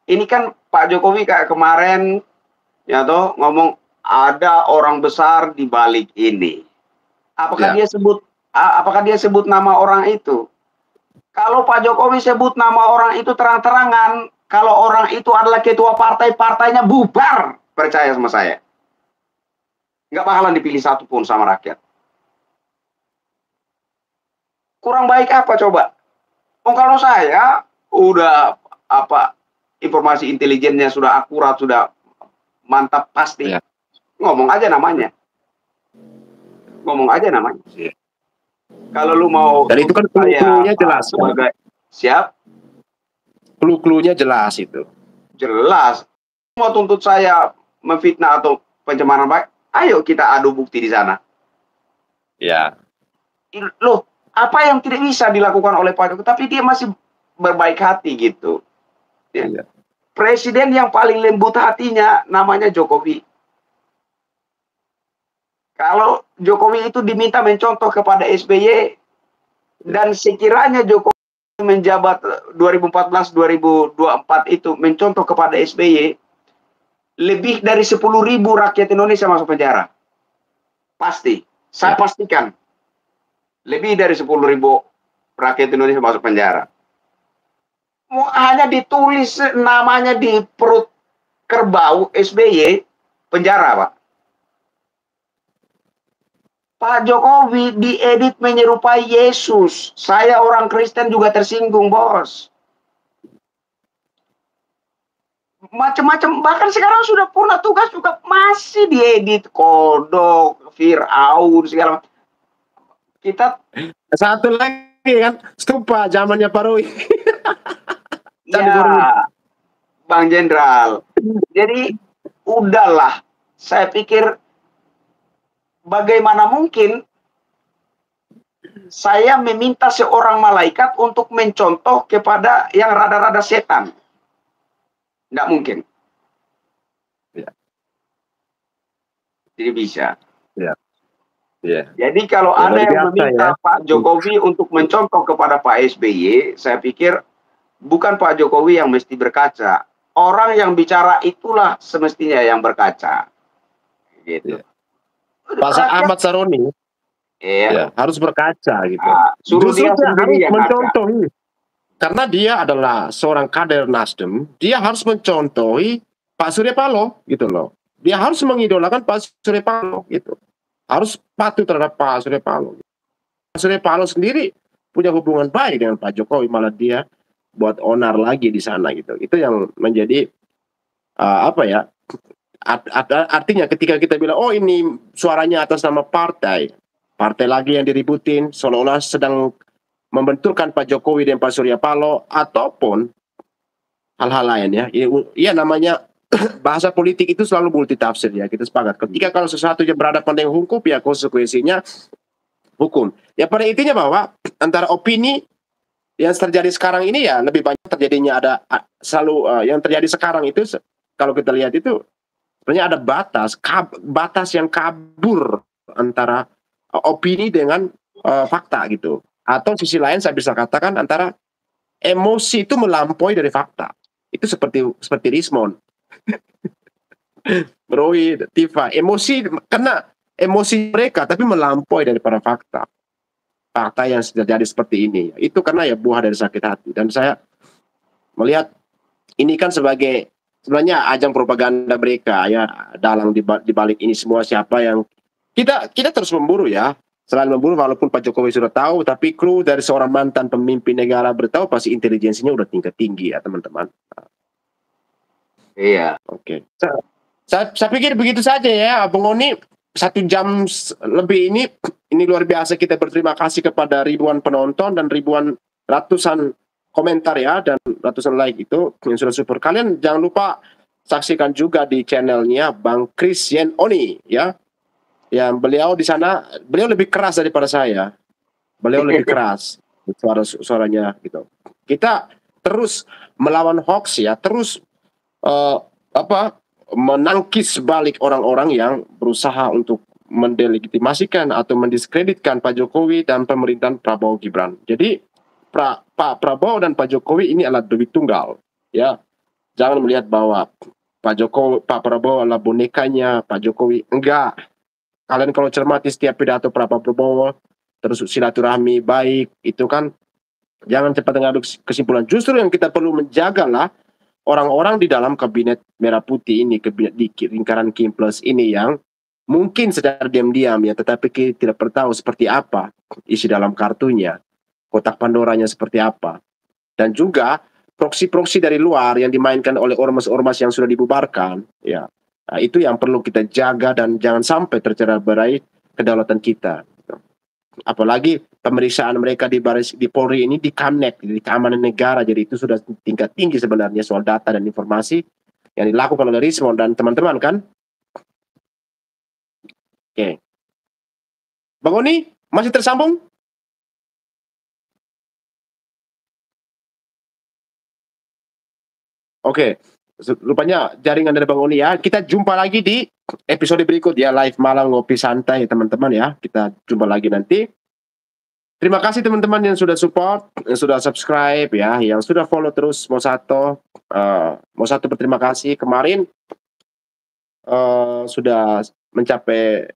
ini kan Pak Jokowi kayak kemarin, ya toh, ngomong ada orang besar di balik ini. Apakah dia sebut nama orang itu? Kalau Pak Jokowi sebut nama orang itu terang-terangan, kalau orang itu adalah ketua partai, partainya bubar, percaya sama saya. Nggak bakalan dipilih satu pun sama rakyat. Kurang baik apa coba? Oh, kalau saya udah apa, informasi intelijennya sudah akurat, sudah mantap pasti. Ngomong aja namanya. Ngomong aja namanya. Kalau lu mau, dan itu kan clue-nya jelas sebagai siap, clue-nya jelas itu. Jelas. Mau tuntut saya memfitnah atau pencemaran baik, ayo kita adu bukti di sana. Ya. Loh, apa yang tidak bisa dilakukan oleh Pak Jokowi, tapi dia masih berbaik hati gitu. Ya. Ya. Presiden yang paling lembut hatinya namanya Jokowi. Kalau Jokowi itu diminta mencontoh kepada SBY, dan sekiranya Jokowi menjabat 2014-2024 itu mencontoh kepada SBY, lebih dari 10.000 rakyat Indonesia masuk penjara. Pasti. Saya pastikan. Lebih dari 10.000 rakyat Indonesia masuk penjara. Hanya ditulis namanya di perut kerbau SBY, penjara, Pak. Pak Jokowi diedit menyerupai Yesus. Saya orang Kristen juga tersinggung, bos. Macam-macam, bahkan sekarang sudah purna tugas juga masih diedit, kodok, Fir'aun, segala macam. Kita satu lagi kan stupa zamannya Pak Roy. Ya, Bang Jenderal. Jadi udahlah, saya pikir bagaimana mungkin saya meminta seorang malaikat untuk mencontoh kepada yang rada-rada setan. Tidak mungkin. Ya. Tidak bisa. Ya. Ya. Jadi kalau ya, ada yang meminta Pak Jokowi untuk mencontoh kepada Pak SBY, saya pikir bukan Pak Jokowi yang mesti berkaca. Orang yang bicara itulah semestinya yang berkaca. Gitu. Ya. Pak Ahmad Saroni ya, harus berkaca gitu. Suruh dia harus yang mencontohi. Karena dia adalah seorang kader Nasdem, dia harus mencontohi Pak Surya Paloh gitu loh. Dia harus mengidolakan Pak Surya Paloh gitu. Harus patuh terhadap Pak Surya Paloh. Pak Surya Paloh sendiri punya hubungan baik dengan Pak Jokowi, malah dia buat onar lagi di sana gitu. Itu yang menjadi apa ya? Artinya ketika kita bilang oh ini suaranya atas nama partai lagi yang diributin seolah-olah sedang membenturkan Pak Jokowi dan Pak Surya Paloh ataupun hal-hal lain ya. Iya namanya bahasa politik itu selalu multitafsir ya, kita sepakat. Ketika kalau sesuatu yang berhadapan dengan hukum ya konsekuensinya hukum. Ya pada intinya bahwa antara opini yang terjadi sekarang ini ya lebih banyak terjadinya ada selalu yang terjadi sekarang itu kalau kita lihat itu sebenarnya ada batas yang kabur antara opini dengan fakta gitu. Atau sisi lain saya bisa katakan antara emosi itu melampaui dari fakta. Itu seperti Rismond. Roy, Tifa, emosi karena emosi mereka tapi melampaui daripada fakta. Fakta yang terjadi seperti ini. Itu karena ya buah dari sakit hati. Dan saya melihat ini kan sebagai sebenarnya ajang propaganda mereka ya, dalang di balik ini semua siapa yang kita terus memburu ya. Selain memburu walaupun Pak Jokowi sudah tahu, tapi kru dari seorang mantan pemimpin negara bertahu pasti intelijensinya udah tingkat tinggi ya teman-teman. Iya. Oke. Saya pikir begitu saja ya, Bung Oni. 1 jam lebih ini luar biasa. Kita berterima kasih kepada ribuan penonton dan ratusan komentar ya dan ratusan like itu yang sudah support. Kalian jangan lupa saksikan juga di channelnya Bang Chris Yen Oni ya. Yang beliau di sana, beliau lebih keras daripada saya. Beliau lebih keras suaranya gitu. Kita terus melawan hoax ya, terus menangkis balik orang-orang yang berusaha untuk mendelegitimasikan atau mendiskreditkan Pak Jokowi dan pemerintahan Prabowo Gibran. Jadi Pak Prabowo dan Pak Jokowi ini adalah duit tunggal ya. Jangan melihat bahwa Pak Prabowo adalah bonekanya Pak Jokowi. Enggak. Kalian kalau cermati setiap pidato Pak Prabowo terus silaturahmi baik itu kan jangan cepat mengambil kesimpulan. Justru yang kita perlu menjagalah orang-orang di dalam kabinet merah putih ini, di lingkaran Kim Plus ini yang mungkin secara diam-diam ya, tetapi kita tidak tahu seperti apa isi dalam kartunya, kotak Pandoranya seperti apa. Dan juga proksi-proksi dari luar yang dimainkan oleh ormas-ormas yang sudah dibubarkan, ya. Nah, itu yang perlu kita jaga dan jangan sampai tercerai-berai kedaulatan kita. Apalagi pemeriksaan mereka di Polri ini di Kamnek, di keamanan negara, jadi itu sudah tingkat tinggi sebenarnya soal data dan informasi. yang dilakukan oleh Rismond dan teman-teman kan. Oke. Bang Oni, masih tersambung? Oke. Rupanya jaringan dari Bang Oni ya. Kita jumpa lagi di episode berikut ya, live malam ngopi santai teman-teman ya. Kita jumpa lagi nanti. Terima kasih teman-teman yang sudah support, yang sudah subscribe ya, yang sudah follow terus Mosato. Mosato berterima kasih kemarin sudah mencapai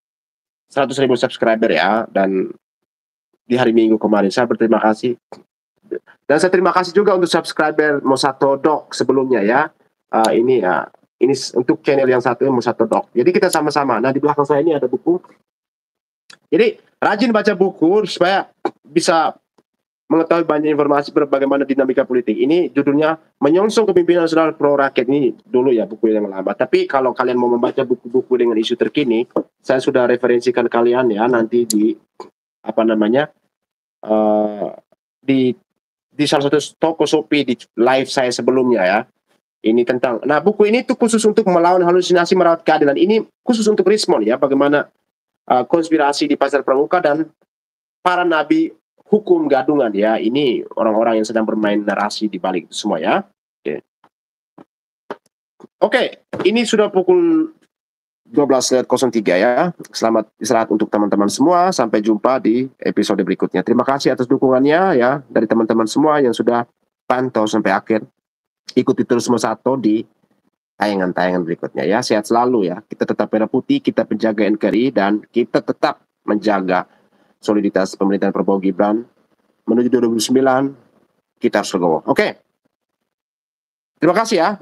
100.000 subscriber ya, dan di hari Minggu kemarin saya berterima kasih. Dan saya terima kasih juga untuk subscriber Mosato Doc sebelumnya ya. Ini untuk channel yang satu Mosato Doc. Jadi kita sama-sama. Nah, di belakang saya ini ada buku. Jadi rajin baca buku supaya bisa mengetahui banyak informasi bagaimana dinamika politik. Ini judulnya Menyongsong Kepemimpinan Nasional Pro Rakyat, ini dulu ya, buku yang lama. Tapi kalau kalian mau membaca buku-buku dengan isu terkini, saya sudah referensikan kalian ya nanti di di salah satu toko Shopee di live saya sebelumnya ya. Ini tentang, nah buku ini tuh khusus untuk melawan halusinasi merawat keadilan. Ini khusus untuk Rismond ya, bagaimana konspirasi di pasar pramuka dan para nabi hukum gadungan ya. Ini orang-orang yang sedang bermain narasi di balik itu semua ya. Oke, ini sudah pukul 12.03 ya. Selamat istirahat untuk teman-teman semua. Sampai jumpa di episode berikutnya. Terima kasih atas dukungannya ya dari teman-teman semua yang sudah pantau sampai akhir. Ikuti terus Mosato di tayangan-tayangan berikutnya ya. Sehat selalu ya. Kita tetap merah putih, kita penjaga NKRI, dan kita tetap menjaga soliditas pemerintahan Prabowo Gibran menuju 2009. Kita harus legowo. Oke. Terima kasih ya.